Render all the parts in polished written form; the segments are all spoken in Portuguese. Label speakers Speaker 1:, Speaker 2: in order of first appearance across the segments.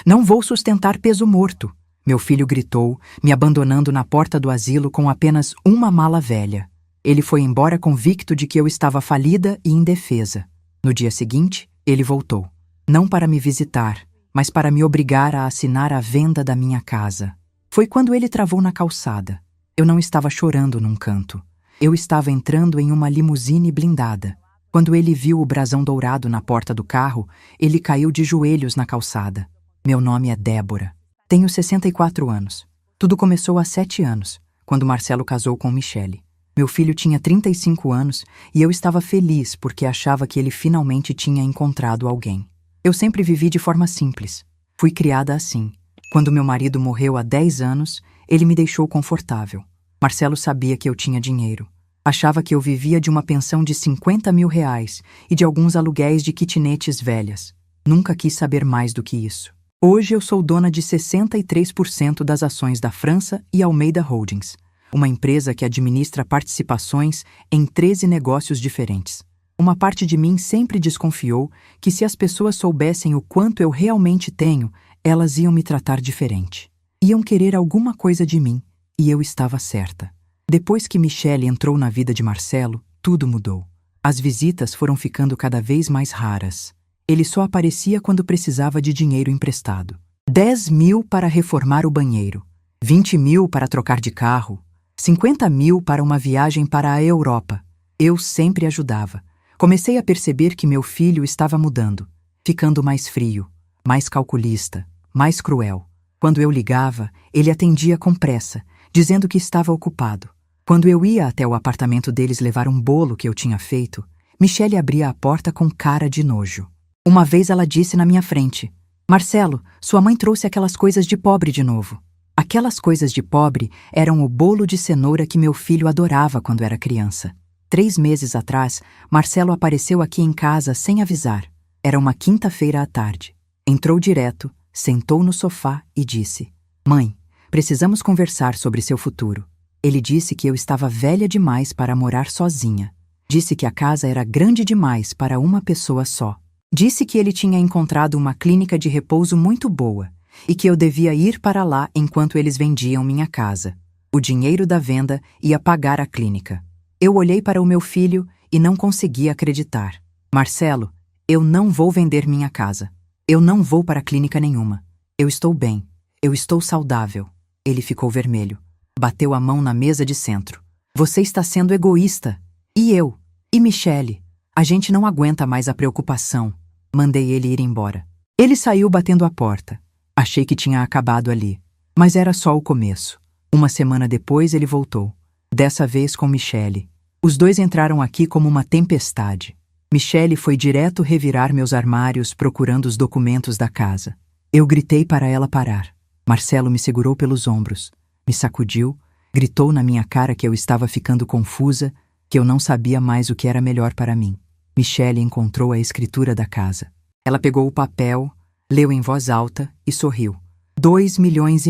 Speaker 1: Não vou sustentar peso morto. Meu filho gritou, me abandonando na porta do asilo com apenas uma mala velha. Ele foi embora convicto de que eu estava falida e indefesa. No dia seguinte, ele voltou. Não para me visitar, mas para me obrigar a assinar a venda da minha casa. Foi quando ele travou na calçada. Eu não estava chorando num canto. Eu estava entrando em uma limusine blindada. Quando ele viu o brasão dourado na porta do carro, ele caiu de joelhos na calçada. Meu nome é Débora. Tenho 64 anos. Tudo começou há 7 anos, quando Marcelo casou com Michele. Meu filho tinha 35 anos e eu estava feliz porque achava que ele finalmente tinha encontrado alguém. Eu sempre vivi de forma simples. Fui criada assim. Quando meu marido morreu há 10 anos, ele me deixou confortável. Marcelo sabia que eu tinha dinheiro. Achava que eu vivia de uma pensão de 50 mil reais e de alguns aluguéis de kitnetes velhas. Nunca quis saber mais do que isso. Hoje eu sou dona de 63% das ações da França e Almeida Holdings, uma empresa que administra participações em 13 negócios diferentes. Uma parte de mim sempre desconfiou que se as pessoas soubessem o quanto eu realmente tenho, elas iam me tratar diferente. Iam querer alguma coisa de mim, e eu estava certa. Depois que Michele entrou na vida de Marcelo, tudo mudou. As visitas foram ficando cada vez mais raras. Ele só aparecia quando precisava de dinheiro emprestado. 10 mil para reformar o banheiro, 20 mil para trocar de carro, 50 mil para uma viagem para a Europa. Eu sempre ajudava. Comecei a perceber que meu filho estava mudando, ficando mais frio, mais calculista, mais cruel. Quando eu ligava, ele atendia com pressa, dizendo que estava ocupado. Quando eu ia até o apartamento deles levar um bolo que eu tinha feito, Michele abria a porta com cara de nojo. Uma vez ela disse na minha frente: "Marcelo, sua mãe trouxe aquelas coisas de pobre de novo." Aquelas coisas de pobre eram o bolo de cenoura que meu filho adorava quando era criança. 3 meses atrás, Marcelo apareceu aqui em casa sem avisar. Era uma quinta-feira à tarde. Entrou direto, sentou no sofá e disse: "Mãe, precisamos conversar sobre seu futuro." Ele disse que eu estava velha demais para morar sozinha. Disse que a casa era grande demais para uma pessoa só. Disse que ele tinha encontrado uma clínica de repouso muito boa e que eu devia ir para lá enquanto eles vendiam minha casa. O dinheiro da venda ia pagar a clínica. Eu olhei para o meu filho e não conseguia acreditar. "Marcelo, eu não vou vender minha casa. Eu não vou para clínica nenhuma. Eu estou bem. Eu estou saudável." Ele ficou vermelho. Bateu a mão na mesa de centro. "Você está sendo egoísta. E eu? E Michele? A gente não aguenta mais a preocupação." Mandei ele ir embora. Ele saiu batendo a porta. Achei que tinha acabado ali. Mas era só o começo. Uma semana depois ele voltou. Dessa vez com Michele. Os dois entraram aqui como uma tempestade. Michele foi direto revirar meus armários procurando os documentos da casa. Eu gritei para ela parar. Marcelo me segurou pelos ombros, me sacudiu, gritou na minha cara que eu estava ficando confusa, que eu não sabia mais o que era melhor para mim. Michele encontrou a escritura da casa. Ela pegou o papel, leu em voz alta e sorriu. 2,5 milhões,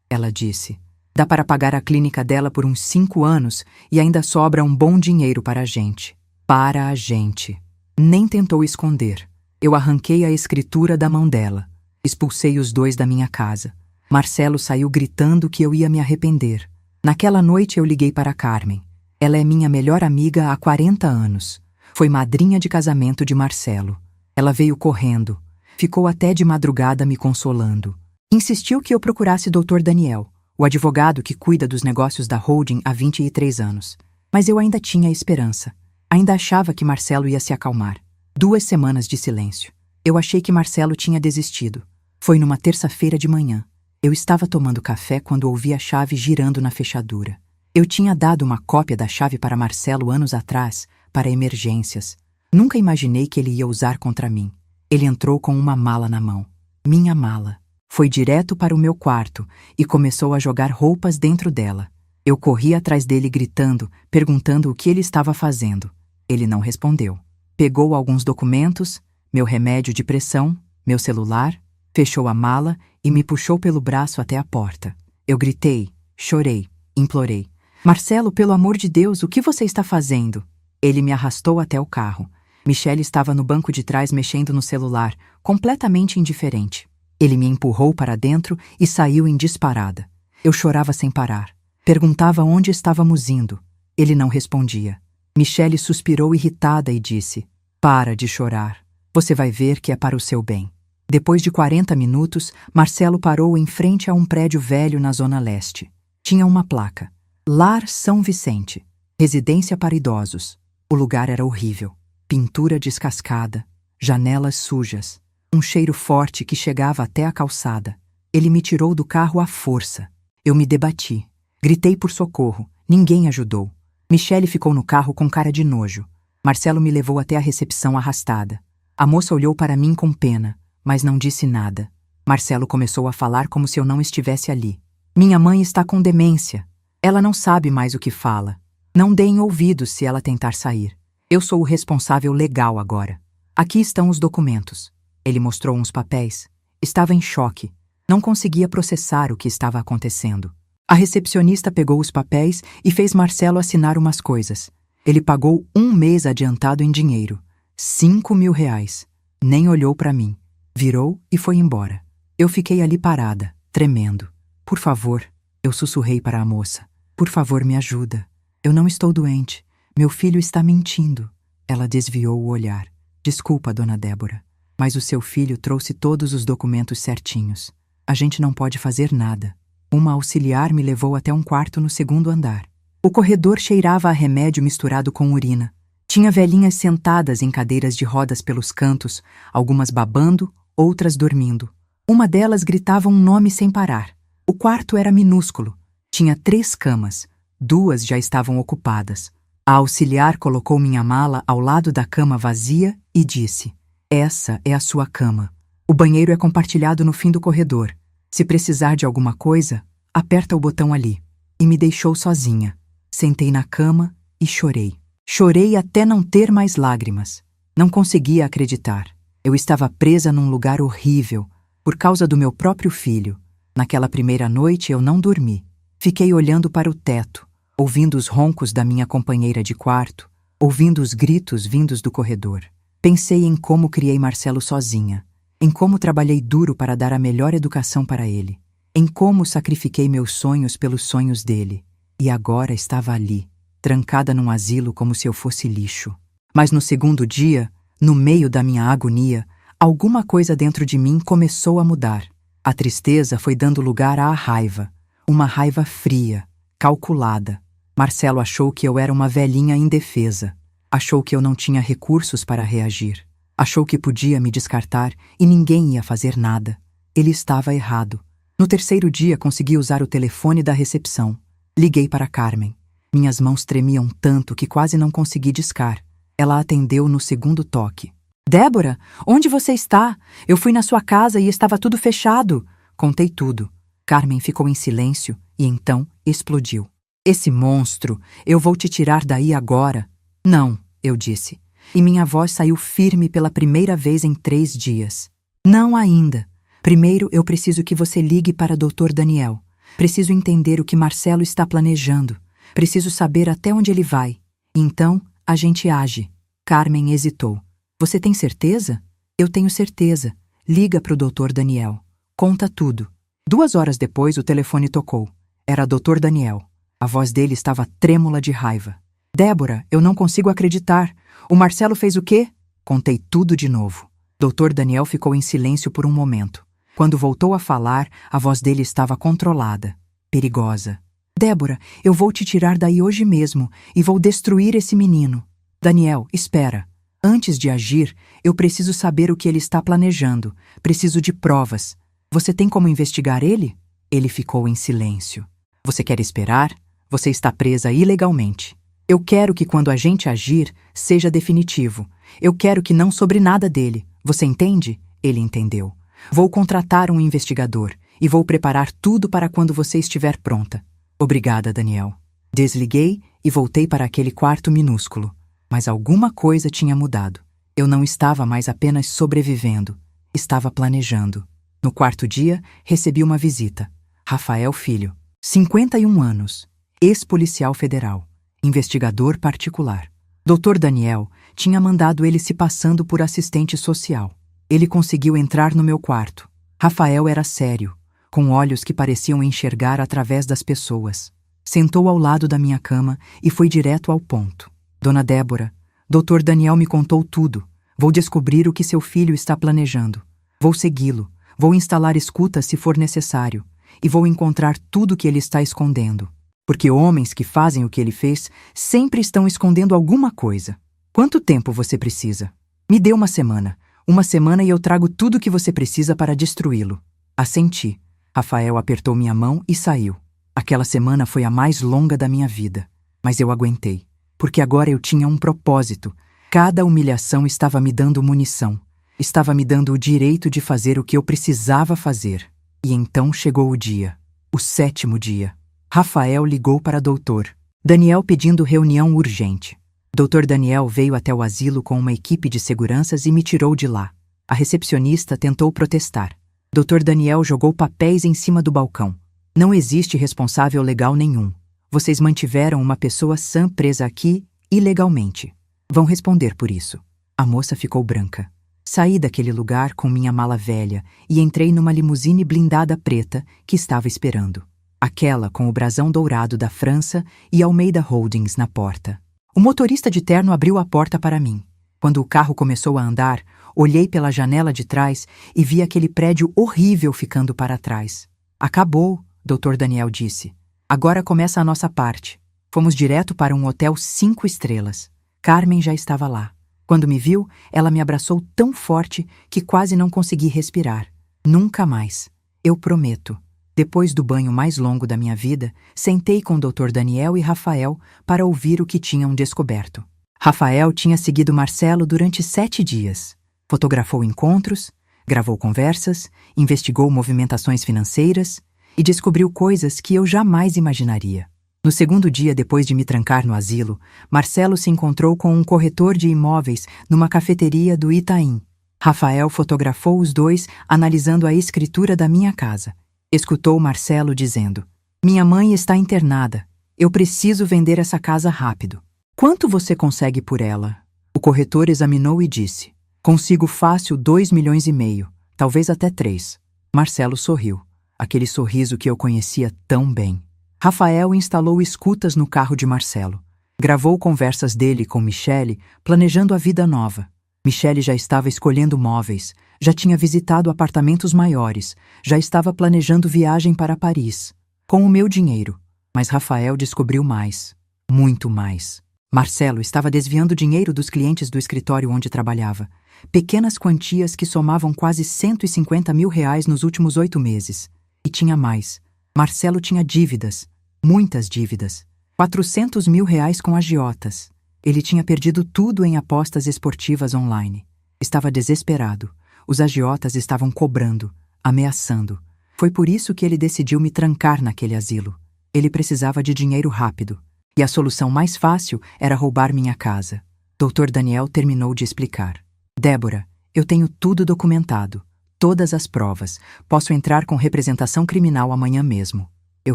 Speaker 1: ela disse. "Dá para pagar a clínica dela por uns 5 anos e ainda sobra um bom dinheiro para a gente." Para a gente. Nem tentou esconder. Eu arranquei a escritura da mão dela. Expulsei os dois da minha casa. Marcelo saiu gritando que eu ia me arrepender. Naquela noite eu liguei para Carmen. Ela é minha melhor amiga há 40 anos. Foi madrinha de casamento de Marcelo. Ela veio correndo. Ficou até de madrugada me consolando. Insistiu que eu procurasse Dr. Daniel, o advogado que cuida dos negócios da holding há 23 anos. Mas eu ainda tinha esperança. Ainda achava que Marcelo ia se acalmar. 2 semanas de silêncio. Eu achei que Marcelo tinha desistido. Foi numa terça-feira de manhã. Eu estava tomando café quando ouvi a chave girando na fechadura. Eu tinha dado uma cópia da chave para Marcelo anos atrás, para emergências. Nunca imaginei que ele ia usar contra mim. Ele entrou com uma mala na mão. Minha mala. Foi direto para o meu quarto e começou a jogar roupas dentro dela. Eu corri atrás dele gritando, perguntando o que ele estava fazendo. Ele não respondeu. Pegou alguns documentos, meu remédio de pressão, meu celular, fechou a mala e me puxou pelo braço até a porta. Eu gritei, chorei, implorei. "Marcelo, pelo amor de Deus, o que você está fazendo?" Ele me arrastou até o carro. Michele estava no banco de trás mexendo no celular, completamente indiferente. Ele me empurrou para dentro e saiu em disparada. Eu chorava sem parar. Perguntava onde estávamos indo. Ele não respondia. Michele suspirou irritada e disse: "Para de chorar. Você vai ver que é para o seu bem." Depois de 40 minutos, Marcelo parou em frente a um prédio velho na Zona Leste. Tinha uma placa: Lar São Vicente, residência para idosos. O lugar era horrível. Pintura descascada, janelas sujas, um cheiro forte que chegava até a calçada. Ele me tirou do carro à força. Eu me debati. Gritei por socorro. Ninguém ajudou. Michele ficou no carro com cara de nojo. Marcelo me levou até a recepção arrastada. A moça olhou para mim com pena, mas não disse nada. Marcelo começou a falar como se eu não estivesse ali. "Minha mãe está com demência. Ela não sabe mais o que fala. Não deem ouvidos se ela tentar sair. Eu sou o responsável legal agora. Aqui estão os documentos." Ele mostrou uns papéis. Estava em choque. Não conseguia processar o que estava acontecendo. A recepcionista pegou os papéis e fez Marcelo assinar umas coisas. Ele pagou 1 mês adiantado em dinheiro. R$ 5.000. Nem olhou para mim. Virou e foi embora. Eu fiquei ali parada, tremendo. "Por favor", eu sussurrei para a moça. "Por favor, me ajuda. Eu não estou doente. Meu filho está mentindo." Ela desviou o olhar. "Desculpa, dona Débora, mas o seu filho trouxe todos os documentos certinhos. A gente não pode fazer nada." Uma auxiliar me levou até um quarto no 2º andar. O corredor cheirava a remédio misturado com urina. Tinha velhinhas sentadas em cadeiras de rodas pelos cantos, algumas babando, outras dormindo. Uma delas gritava um nome sem parar. O quarto era minúsculo. Tinha 3 camas. 2 já estavam ocupadas. A auxiliar colocou minha mala ao lado da cama vazia e disse: "Essa é a sua cama. O banheiro é compartilhado no fim do corredor. Se precisar de alguma coisa, aperta o botão ali." E me deixou sozinha. Sentei na cama e chorei. Chorei até não ter mais lágrimas. Não conseguia acreditar. Eu estava presa num lugar horrível, por causa do meu próprio filho. Naquela primeira noite eu não dormi. Fiquei olhando para o teto, ouvindo os roncos da minha companheira de quarto, ouvindo os gritos vindos do corredor. Pensei em como criei Marcelo sozinha, em como trabalhei duro para dar a melhor educação para ele, em como sacrifiquei meus sonhos pelos sonhos dele, e agora estava ali, trancada num asilo como se eu fosse lixo. Mas no 2º dia, no meio da minha agonia, alguma coisa dentro de mim começou a mudar. A tristeza foi dando lugar à raiva, uma raiva fria, calculada. Marcelo achou que eu era uma velhinha indefesa. Achou que eu não tinha recursos para reagir. Achou que podia me descartar e ninguém ia fazer nada. Ele estava errado. No 3º dia consegui usar o telefone da recepção. Liguei para Carmen. Minhas mãos tremiam tanto que quase não consegui discar. Ela atendeu no 2º toque. "Débora, onde você está? Eu fui na sua casa e estava tudo fechado." Contei tudo. Carmen ficou em silêncio e então explodiu. "Esse monstro, eu vou te tirar daí agora." "Não", eu disse. E minha voz saiu firme pela primeira vez em 3 dias. "Não ainda. Primeiro eu preciso que você ligue para Dr. Daniel. Preciso entender o que Marcelo está planejando. Preciso saber até onde ele vai. Então, a gente age." Carmen hesitou. "Você tem certeza?" "Eu tenho certeza. Liga para o Dr. Daniel. Conta tudo." 2 horas depois, o telefone tocou. Era Dr. Daniel. A voz dele estava trêmula de raiva. "Débora, eu não consigo acreditar. O Marcelo fez o quê?" Contei tudo de novo. Dr. Daniel ficou em silêncio por um momento. Quando voltou a falar, a voz dele estava controlada, perigosa. "Débora, eu vou te tirar daí hoje mesmo e vou destruir esse menino." "Daniel, espera. Antes de agir, eu preciso saber o que ele está planejando. Preciso de provas. Você tem como investigar ele?" Ele ficou em silêncio. "Você quer esperar? Você está presa ilegalmente. Eu quero que quando a gente agir, seja definitivo. Eu quero que não sobre nada dele. Você entende?" Ele entendeu. "Vou contratar um investigador e vou preparar tudo para quando você estiver pronta." "Obrigada, Daniel." Desliguei e voltei para aquele quarto minúsculo. Mas alguma coisa tinha mudado. Eu não estava mais apenas sobrevivendo. Estava planejando. No 4º dia, recebi uma visita. Rafael Filho, 51 anos, ex-policial federal, investigador particular. Dr. Daniel tinha mandado ele se passando por assistente social. Ele conseguiu entrar no meu quarto. Rafael era sério, com olhos que pareciam enxergar através das pessoas. Sentou ao lado da minha cama e foi direto ao ponto. Dona Débora, Dr. Daniel me contou tudo. Vou descobrir o que seu filho está planejando. Vou segui-lo. Vou instalar escutas se for necessário. E vou encontrar tudo que ele está escondendo. Porque homens que fazem o que ele fez sempre estão escondendo alguma coisa. Quanto tempo você precisa? Me dê uma semana. Uma semana e eu trago tudo que você precisa para destruí-lo. Assenti. Rafael apertou minha mão e saiu. Aquela semana foi a mais longa da minha vida. Mas eu aguentei. Porque agora eu tinha um propósito. Cada humilhação estava me dando munição. Estava me dando o direito de fazer o que eu precisava fazer. E então chegou o dia. O 7º dia. Rafael ligou para Dr. Daniel pedindo reunião urgente. Dr. Daniel veio até o asilo com uma equipe de seguranças e me tirou de lá. A recepcionista tentou protestar. Dr. Daniel jogou papéis em cima do balcão. Não existe responsável legal nenhum. Vocês mantiveram uma pessoa sã presa aqui ilegalmente. Vão responder por isso. A moça ficou branca. Saí daquele lugar com minha mala velha e entrei numa limusine blindada preta que estava esperando. Aquela com o brasão dourado da França e Almeida Holdings na porta. O motorista de terno abriu a porta para mim. Quando o carro começou a andar, olhei pela janela de trás e vi aquele prédio horrível ficando para trás. Acabou, Dr. Daniel disse. Agora começa a nossa parte. Fomos direto para um hotel 5 estrelas. Carmen já estava lá. Quando me viu, ela me abraçou tão forte que quase não consegui respirar. Nunca mais. Eu prometo. Depois do banho mais longo da minha vida, sentei com Dr. Daniel e Rafael para ouvir o que tinham descoberto. Rafael tinha seguido Marcelo durante 7 dias. Fotografou encontros, gravou conversas, investigou movimentações financeiras e descobriu coisas que eu jamais imaginaria. No 2º dia depois de me trancar no asilo, Marcelo se encontrou com um corretor de imóveis numa cafeteria do Itaim. Rafael fotografou os dois analisando a escritura da minha casa. Escutou Marcelo dizendo: "Minha mãe está internada. Eu preciso vender essa casa rápido. Quanto você consegue por ela?" O corretor examinou e disse: "Consigo fácil 2,5 milhões, talvez até 3. Marcelo sorriu. Aquele sorriso que eu conhecia tão bem. Rafael instalou escutas no carro de Marcelo. Gravou conversas dele com Michele, planejando a vida nova. Michele já estava escolhendo móveis, já tinha visitado apartamentos maiores, já estava planejando viagem para Paris. Com o meu dinheiro. Mas Rafael descobriu mais. Muito mais. Marcelo estava desviando dinheiro dos clientes do escritório onde trabalhava. Pequenas quantias que somavam quase 150 mil reais nos últimos 8 meses. E tinha mais. Marcelo tinha dívidas. Muitas dívidas. 400 mil reais com agiotas. Ele tinha perdido tudo em apostas esportivas online. Estava desesperado. Os agiotas estavam cobrando, ameaçando. Foi por isso que ele decidiu me trancar naquele asilo. Ele precisava de dinheiro rápido. E a solução mais fácil era roubar minha casa. Dr. Daniel terminou de explicar. "Débora, eu tenho tudo documentado. Todas as provas. Posso entrar com representação criminal amanhã mesmo." Eu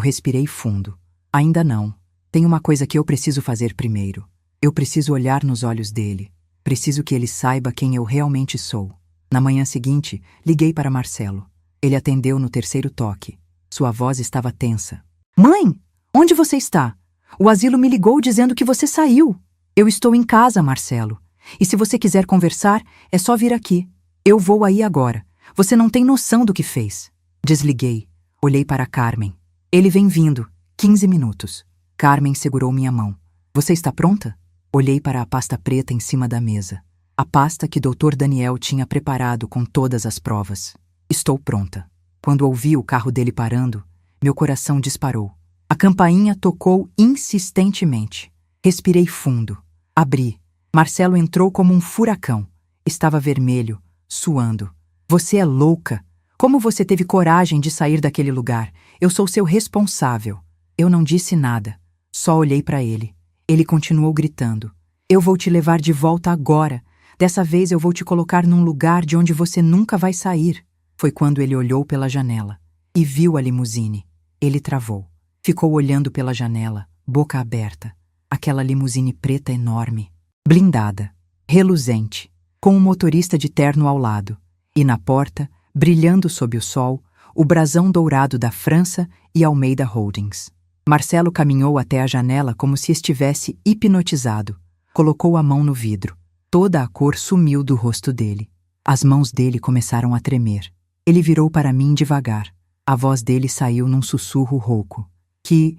Speaker 1: respirei fundo. Ainda não. Tem uma coisa que eu preciso fazer primeiro. Eu preciso olhar nos olhos dele. Preciso que ele saiba quem eu realmente sou. Na manhã seguinte, liguei para Marcelo. Ele atendeu no 3º toque. Sua voz estava tensa. "Mãe, onde você está? O asilo me ligou dizendo que você saiu." "Eu estou em casa, Marcelo. E se você quiser conversar, é só vir aqui. Eu vou aí agora. Você não tem noção do que fez." Desliguei. Olhei para Carmen. "Ele vem vindo. 15 minutos. Carmen segurou minha mão. "Você está pronta?" Olhei para a pasta preta em cima da mesa. A pasta que Dr. Daniel tinha preparado com todas as provas. "Estou pronta." Quando ouvi o carro dele parando, meu coração disparou. A campainha tocou insistentemente. Respirei fundo. Abri. Marcelo entrou como um furacão. Estava vermelho, suando. "Você é louca. Como você teve coragem de sair daquele lugar? Eu sou seu responsável." Eu não disse nada. Só olhei para ele. Ele continuou gritando. "Eu vou te levar de volta agora. Dessa vez eu vou te colocar num lugar de onde você nunca vai sair." Foi quando ele olhou pela janela e viu a limusine. Ele travou. Ficou olhando pela janela, boca aberta. Aquela limusine preta enorme, blindada, reluzente, com um motorista de terno ao lado. E na porta, brilhando sob o sol, o brasão dourado da França e Almeida Holdings. Marcelo caminhou até a janela como se estivesse hipnotizado. Colocou a mão no vidro. Toda a cor sumiu do rosto dele. As mãos dele começaram a tremer. Ele virou para mim devagar. A voz dele saiu num sussurro rouco. Que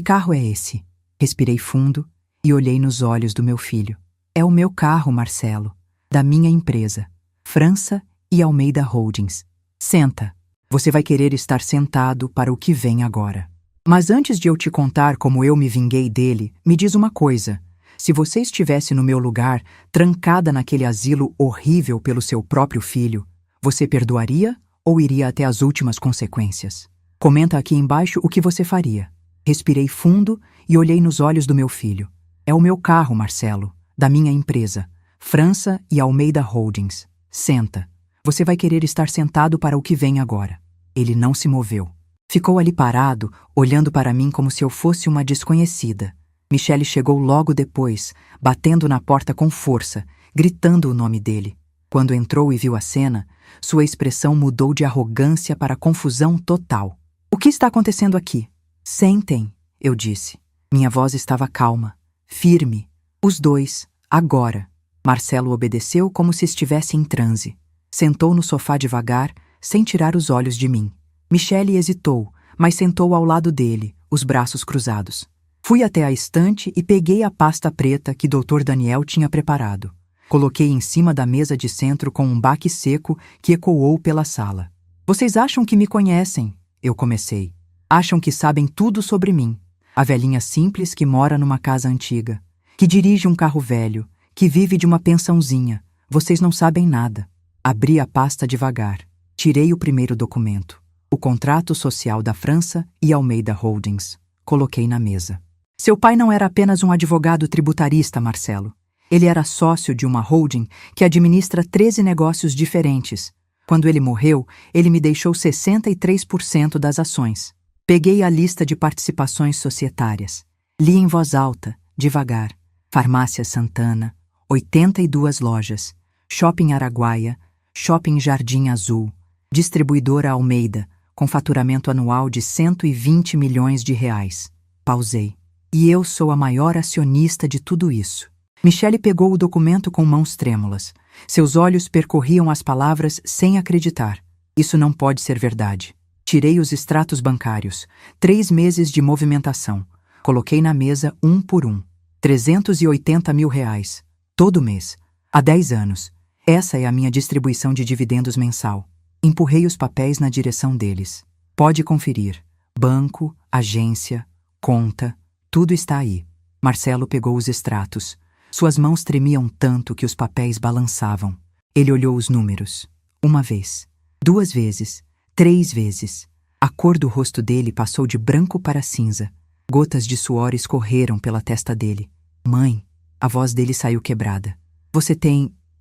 Speaker 1: carro é esse? Respirei fundo e olhei nos olhos do meu filho. É o meu carro, Marcelo, da minha empresa, França e Almeida Holdings. Senta. Você vai querer estar sentado para o que vem agora. Mas antes de eu te contar como eu me vinguei dele, me diz uma coisa. Se você estivesse no meu lugar, trancada naquele asilo horrível pelo seu próprio filho, você perdoaria ou iria até as últimas consequências? Comenta aqui embaixo o que você faria. Respirei fundo e olhei nos olhos do meu filho. É o meu carro, Marcelo, da minha empresa, França e Almeida Holdings. Senta. Você vai querer estar sentado para o que vem agora. Ele não se moveu. Ficou ali parado, olhando para mim como se eu fosse uma desconhecida. Michele chegou logo depois, batendo na porta com força, gritando o nome dele. Quando entrou e viu a cena, sua expressão mudou de arrogância para confusão total. O que está acontecendo aqui? Sentem, eu disse. Minha voz estava calma, firme. Os dois, agora. Marcelo obedeceu como se estivesse em transe. Sentou no sofá devagar, sem tirar os olhos de mim. Michele hesitou, mas sentou ao lado dele, os braços cruzados. Fui até a estante e peguei a pasta preta que Dr. Daniel tinha preparado. Coloquei em cima da mesa de centro com um baque seco que ecoou pela sala. Vocês acham que me conhecem? Eu comecei. Acham que sabem tudo sobre mim. A velhinha simples que mora numa casa antiga, que dirige um carro velho, que vive de uma pensãozinha. Vocês não sabem nada. Abri a pasta devagar. Tirei o primeiro documento. O contrato social da França e Almeida Holdings. Coloquei na mesa. Seu pai não era apenas um advogado tributarista, Marcelo. Ele era sócio de uma holding que administra 13 negócios diferentes. Quando ele morreu, ele me deixou 63% das ações. Peguei a lista de participações societárias. Li em voz alta, devagar. Farmácia Santana, 82 lojas. Shopping Araguaia, Shopping Jardim Azul. Distribuidora Almeida, com faturamento anual de 120 milhões de reais. Pausei. E eu sou a maior acionista de tudo isso. Michele pegou o documento com mãos trêmulas. Seus olhos percorriam as palavras sem acreditar. Isso não pode ser verdade. Tirei os extratos bancários. 3 meses de movimentação. Coloquei na mesa um por um. 380 mil reais. Todo mês. Há 10 anos. Essa é a minha distribuição de dividendos mensal. Empurrei os papéis na direção deles. Pode conferir. Banco, agência, conta, tudo está aí. Marcelo pegou os extratos. Suas mãos tremiam tanto que os papéis balançavam. Ele olhou os números. 1 vez, 2 vezes, 3 vezes. A cor do rosto dele passou de branco para cinza. Gotas de suor escorreram pela testa dele. Mãe, a voz dele saiu quebrada.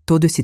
Speaker 1: Todo esse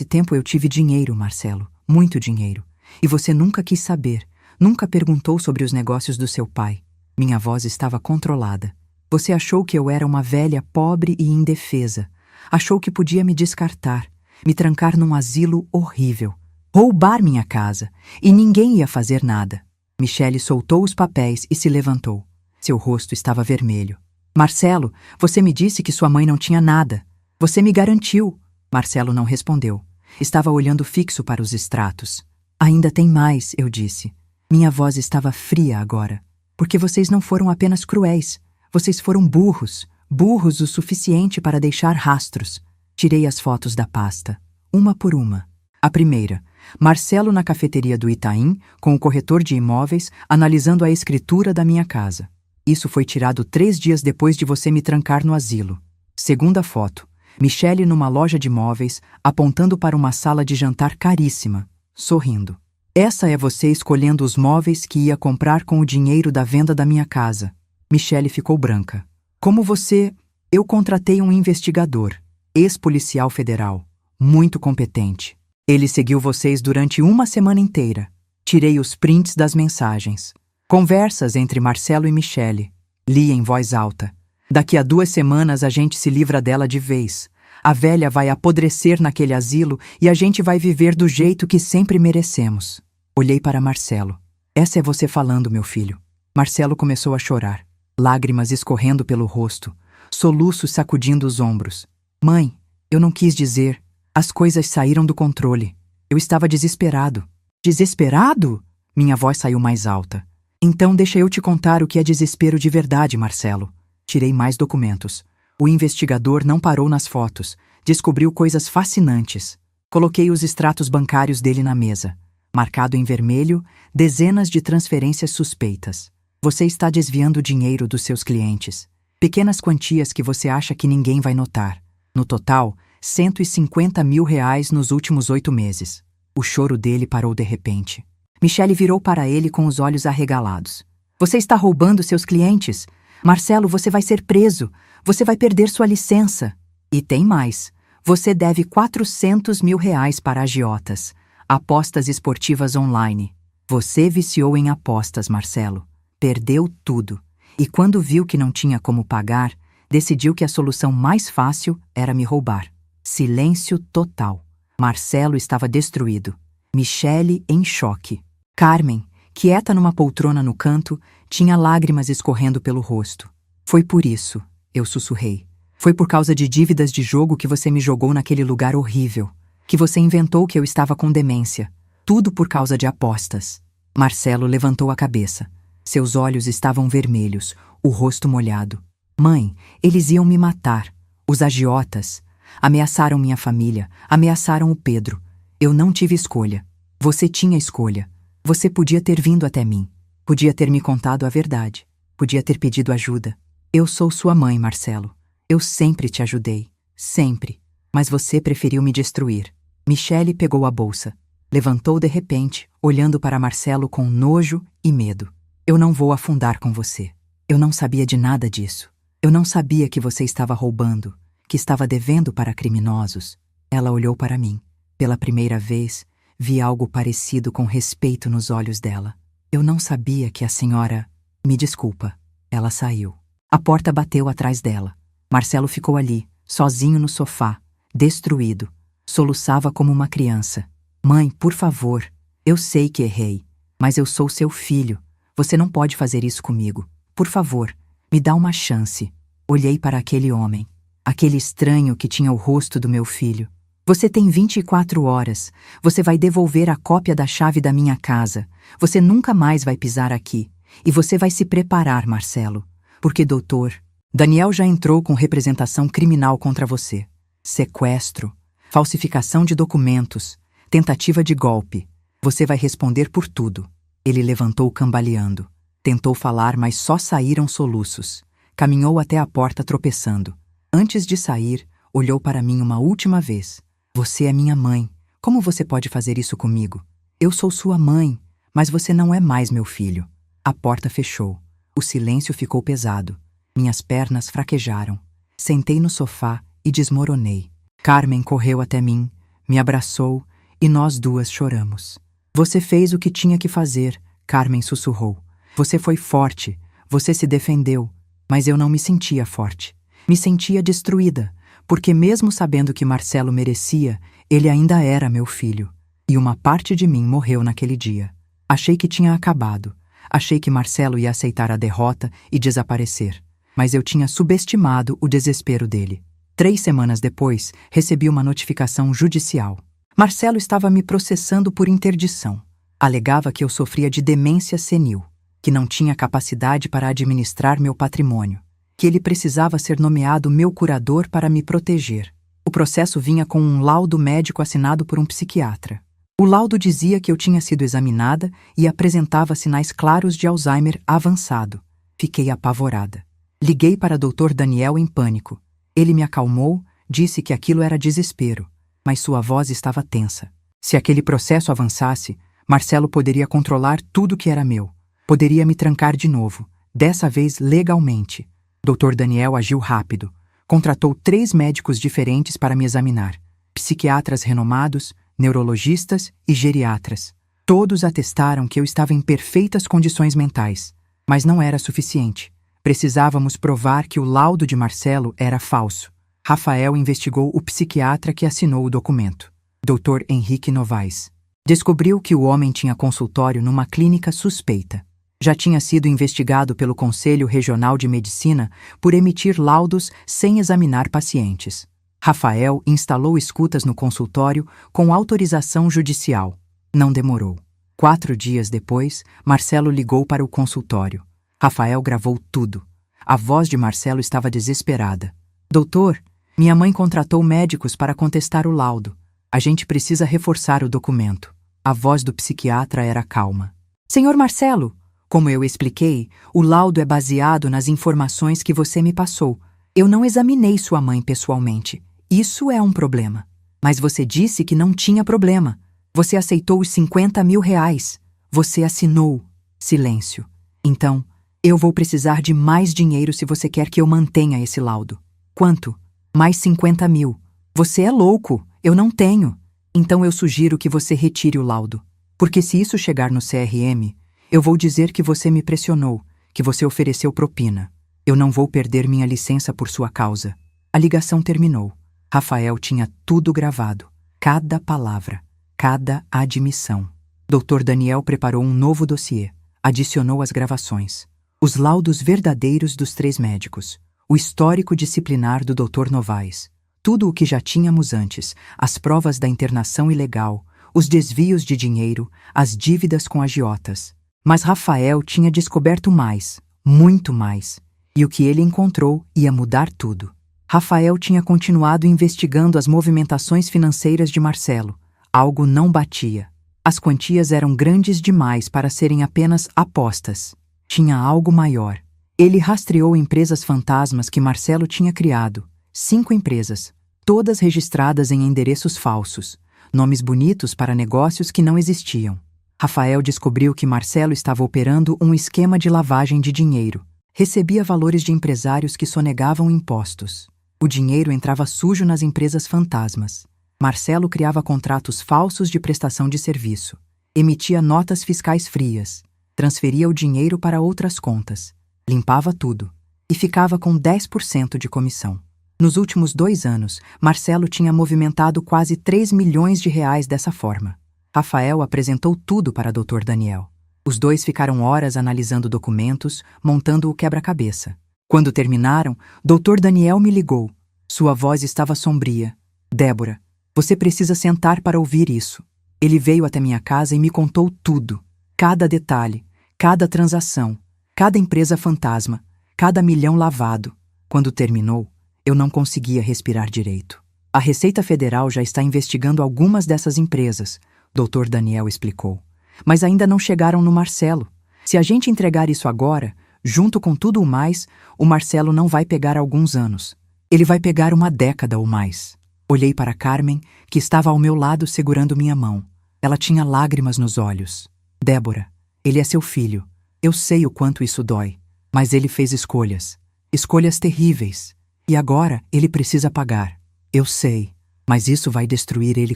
Speaker 1: tempo eu tive dinheiro, Marcelo. Muito dinheiro. E você nunca quis saber. Nunca perguntou sobre os negócios do seu pai. Minha voz estava controlada. Você achou que eu era uma velha pobre e indefesa. Achou que podia me descartar, me trancar num asilo horrível, roubar minha casa, e ninguém ia fazer nada. Michele soltou os papéis e se levantou. Seu rosto estava vermelho. Marcelo, você me disse que sua mãe não tinha nada. Você me garantiu. Marcelo não respondeu. Estava olhando fixo para os extratos. Ainda tem mais, eu disse. Minha voz estava fria agora. Porque vocês não foram apenas cruéis. Vocês foram burros. Burros o suficiente para deixar rastros. Tirei as fotos da pasta. Uma por uma. A primeira. Marcelo na cafeteria do Itaim, com o corretor de imóveis, analisando a escritura da minha casa. Isso foi tirado 3 dias depois de você me trancar no asilo. Segunda foto. Michele numa loja de móveis, apontando para uma sala de jantar caríssima, sorrindo. Essa é você escolhendo os móveis que ia comprar com o dinheiro da venda da minha casa. Michele ficou branca. Como você, eu contratei um investigador, ex-policial federal, muito competente. Ele seguiu vocês durante 1 semana inteira. Tirei os prints das mensagens. Conversas entre Marcelo e Michele. Li em voz alta. Daqui a 2 semanas a gente se livra dela de vez. A velha vai apodrecer naquele asilo e a gente vai viver do jeito que sempre merecemos. Olhei para Marcelo. Essa é você falando, meu filho. Marcelo começou a chorar, lágrimas escorrendo pelo rosto, soluços sacudindo os ombros. Mãe, eu não quis dizer. As coisas saíram do controle. Eu estava desesperado. Desesperado? Minha voz saiu mais alta. Então deixa eu te contar o que é desespero de verdade, Marcelo. Tirei mais documentos. O investigador não parou nas fotos. Descobriu coisas fascinantes. Coloquei os extratos bancários dele na mesa. Marcado em vermelho, dezenas de transferências suspeitas. Você está desviando o dinheiro dos seus clientes. Pequenas quantias que você acha que ninguém vai notar. No total, R$150 mil nos últimos 8 meses. O choro dele parou de repente. Michele virou para ele com os olhos arregalados. Você está roubando seus clientes? Marcelo, você vai ser preso. Você vai perder sua licença. E tem mais. Você deve R$400 mil para agiotas. Apostas esportivas online. Você viciou em apostas, Marcelo. Perdeu tudo. E quando viu que não tinha como pagar, decidiu que a solução mais fácil era me roubar. Silêncio total. Marcelo estava destruído. Michele em choque. Carmen, quieta numa poltrona no canto, tinha lágrimas escorrendo pelo rosto. Foi por isso, eu sussurrei. Foi por causa de dívidas de jogo que você me jogou naquele lugar horrível. Que você inventou que eu estava com demência. Tudo por causa de apostas. Marcelo levantou a cabeça. Seus olhos estavam vermelhos, o rosto molhado. Mãe, eles iam me matar. Os agiotas. Ameaçaram minha família, ameaçaram o Pedro. Eu não tive escolha. Você tinha escolha. Você podia ter vindo até mim. Podia ter me contado a verdade. Podia ter pedido ajuda. Eu sou sua mãe, Marcelo. Eu sempre te ajudei. Sempre. Mas você preferiu me destruir. Michele pegou a bolsa. Levantou de repente, olhando para Marcelo com nojo e medo. Eu não vou afundar com você. Eu não sabia de nada disso. Eu não sabia que você estava roubando, que estava devendo para criminosos. Ela olhou para mim. Pela primeira vez, vi algo parecido com respeito nos olhos dela. Eu não sabia que a senhora... Me desculpa. Ela saiu. A porta bateu atrás dela. Marcelo ficou ali, sozinho no sofá, destruído. Soluçava como uma criança. Mãe, por favor. Eu sei que errei, mas eu sou seu filho. Você não pode fazer isso comigo. Por favor, me dá uma chance. Olhei para aquele homem. Aquele estranho que tinha o rosto do meu filho. Você tem 24 horas. Você vai devolver a cópia da chave da minha casa. Você nunca mais vai pisar aqui. E você vai se preparar, Marcelo. Porque, doutor, Daniel já entrou com representação criminal contra você. Sequestro, falsificação de documentos, tentativa de golpe. Você vai responder por tudo. Ele levantou cambaleando. Tentou falar, mas só saíram soluços. Caminhou até a porta tropeçando. Antes de sair, olhou para mim uma última vez. Você é minha mãe. Como você pode fazer isso comigo? Eu sou sua mãe, mas você não é mais meu filho. A porta fechou. O silêncio ficou pesado. Minhas pernas fraquejaram. Sentei no sofá e desmoronei. Carmen correu até mim, me abraçou e nós duas choramos. Você fez o que tinha que fazer, Carmen sussurrou. Você foi forte, você se defendeu, mas eu não me sentia forte. Me sentia destruída, porque mesmo sabendo que Marcelo merecia, ele ainda era meu filho. E uma parte de mim morreu naquele dia. Achei que tinha acabado. Achei que Marcelo ia aceitar a derrota e desaparecer. Mas eu tinha subestimado o desespero dele. 3 semanas depois, recebi uma notificação judicial. Marcelo estava me processando por interdição. Alegava que eu sofria de demência senil, que não tinha capacidade para administrar meu patrimônio, que ele precisava ser nomeado meu curador para me proteger. O processo vinha com um laudo médico assinado por um psiquiatra. O laudo dizia que eu tinha sido examinada e apresentava sinais claros de Alzheimer avançado. Fiquei apavorada. Liguei para Dr. Daniel em pânico. Ele me acalmou, disse que aquilo era desespero, mas sua voz estava tensa. Se aquele processo avançasse, Marcelo poderia controlar tudo que era meu. Poderia me trancar de novo, dessa vez legalmente. Dr. Daniel agiu rápido. Contratou 3 médicos diferentes para me examinar. Psiquiatras renomados, neurologistas e geriatras. Todos atestaram que eu estava em perfeitas condições mentais. Mas não era suficiente. Precisávamos provar que o laudo de Marcelo era falso. Rafael investigou o psiquiatra que assinou o documento, Dr. Henrique Novaes. Descobriu que o homem tinha consultório numa clínica suspeita. Já tinha sido investigado pelo Conselho Regional de Medicina por emitir laudos sem examinar pacientes. Rafael instalou escutas no consultório com autorização judicial. Não demorou. 4 dias depois, Marcelo ligou para o consultório. Rafael gravou tudo. A voz de Marcelo estava desesperada. Doutor, minha mãe contratou médicos para contestar o laudo. A gente precisa reforçar o documento. A voz do psiquiatra era calma. Senhor Marcelo, como eu expliquei, o laudo é baseado nas informações que você me passou. Eu não examinei sua mãe pessoalmente. Isso é um problema. Mas você disse que não tinha problema. Você aceitou os 50 mil reais. Você assinou. Silêncio. Então, eu vou precisar de mais dinheiro se você quer que eu mantenha esse laudo. Quanto? Mais 50 mil. Você é louco. Eu não tenho. Então eu sugiro que você retire o laudo. Porque se isso chegar no CRM, eu vou dizer que você me pressionou, que você ofereceu propina. Eu não vou perder minha licença por sua causa. A ligação terminou. Rafael tinha tudo gravado. Cada palavra. Cada admissão. Dr. Daniel preparou um novo dossiê. Adicionou as gravações. Os laudos verdadeiros dos 3 médicos. O histórico disciplinar do Dr. Novaes. Tudo o que já tínhamos antes, as provas da internação ilegal, os desvios de dinheiro, as dívidas com agiotas. Mas Rafael tinha descoberto mais, muito mais, e o que ele encontrou ia mudar tudo. Rafael tinha continuado investigando as movimentações financeiras de Marcelo. Algo não batia. As quantias eram grandes demais para serem apenas apostas. Tinha algo maior. Ele rastreou empresas fantasmas que Marcelo tinha criado. 5 empresas, todas registradas em endereços falsos, nomes bonitos para negócios que não existiam. Rafael descobriu que Marcelo estava operando um esquema de lavagem de dinheiro. Recebia valores de empresários que sonegavam impostos. O dinheiro entrava sujo nas empresas fantasmas. Marcelo criava contratos falsos de prestação de serviço. Emitia notas fiscais frias. Transferia o dinheiro para outras contas. Limpava tudo. E ficava com 10% de comissão. Nos últimos 2 anos, Marcelo tinha movimentado quase 3 milhões de reais dessa forma. Rafael apresentou tudo para Dr. Daniel. Os dois ficaram horas analisando documentos, montando o quebra-cabeça. Quando terminaram, Dr. Daniel me ligou. Sua voz estava sombria. Débora, você precisa sentar para ouvir isso. Ele veio até minha casa e me contou tudo. Cada detalhe, cada transação, cada empresa fantasma, cada milhão lavado. Quando terminou, eu não conseguia respirar direito. A Receita Federal já está investigando algumas dessas empresas, Dr. Daniel explicou. Mas ainda não chegaram no Marcelo. Se a gente entregar isso agora, junto com tudo o mais, o Marcelo não vai pegar alguns anos. Ele vai pegar 1 década ou mais. Olhei para Carmen, que estava ao meu lado segurando minha mão. Ela tinha lágrimas nos olhos. Débora, ele é seu filho. Eu sei o quanto isso dói. Mas ele fez escolhas. Escolhas terríveis. E agora ele precisa pagar. Eu sei, mas isso vai destruir ele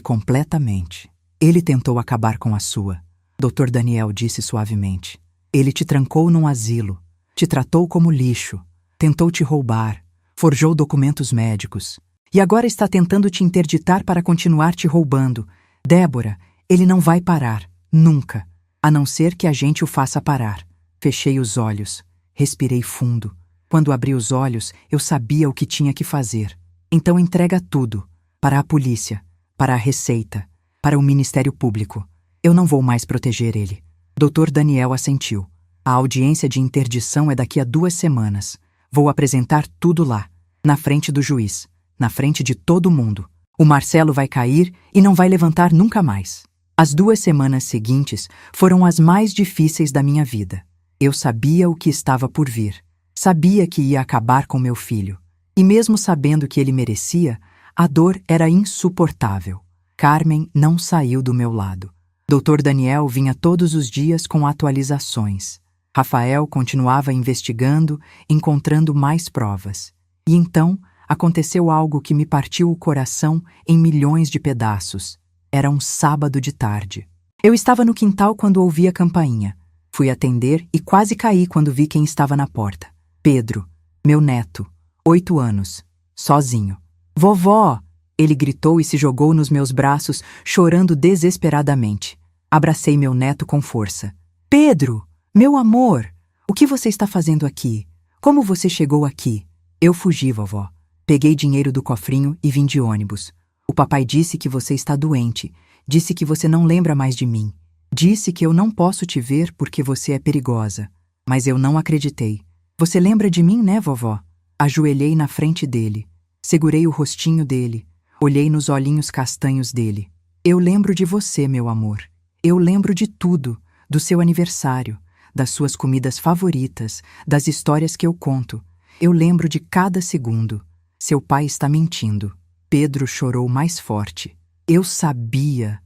Speaker 1: completamente. Ele tentou acabar com a sua. Dr. Daniel disse suavemente. Ele te trancou num asilo. Te tratou como lixo. Tentou te roubar. Forjou documentos médicos. E agora está tentando te interditar para continuar te roubando. Débora, ele não vai parar. Nunca. A não ser que a gente o faça parar. Fechei os olhos. Respirei fundo. Quando abri os olhos, eu sabia o que tinha que fazer. Então entrega tudo. Para a polícia. Para a Receita. Para o Ministério Público. Eu não vou mais proteger ele. Dr. Daniel assentiu. A audiência de interdição é daqui a 2 semanas. Vou apresentar tudo lá. Na frente do juiz. Na frente de todo mundo. O Marcelo vai cair e não vai levantar nunca mais. As 2 semanas seguintes foram as mais difíceis da minha vida. Eu sabia o que estava por vir. Sabia que ia acabar com meu filho. E mesmo sabendo que ele merecia, a dor era insuportável. Carmen não saiu do meu lado. Dr. Daniel vinha todos os dias com atualizações. Rafael continuava investigando, encontrando mais provas. E então aconteceu algo que me partiu o coração em milhões de pedaços. Era um sábado de tarde. Eu estava no quintal quando ouvi a campainha. Fui atender e quase caí quando vi quem estava na porta. Pedro, meu neto, 8 anos, sozinho. Vovó! Ele gritou e se jogou nos meus braços, chorando desesperadamente. Abracei meu neto com força. Pedro! Meu amor! O que você está fazendo aqui? Como você chegou aqui? Eu fugi, vovó. Peguei dinheiro do cofrinho e vim de ônibus. O papai disse que você está doente. Disse que você não lembra mais de mim. Disse que eu não posso te ver porque você é perigosa. Mas eu não acreditei. Você lembra de mim, né, vovó? Ajoelhei na frente dele. Segurei o rostinho dele. Olhei nos olhinhos castanhos dele. Eu lembro de você, meu amor. Eu lembro de tudo. Do seu aniversário, das suas comidas favoritas, das histórias que eu conto. Eu lembro de cada segundo. Seu pai está mentindo. Pedro chorou mais forte. Eu sabia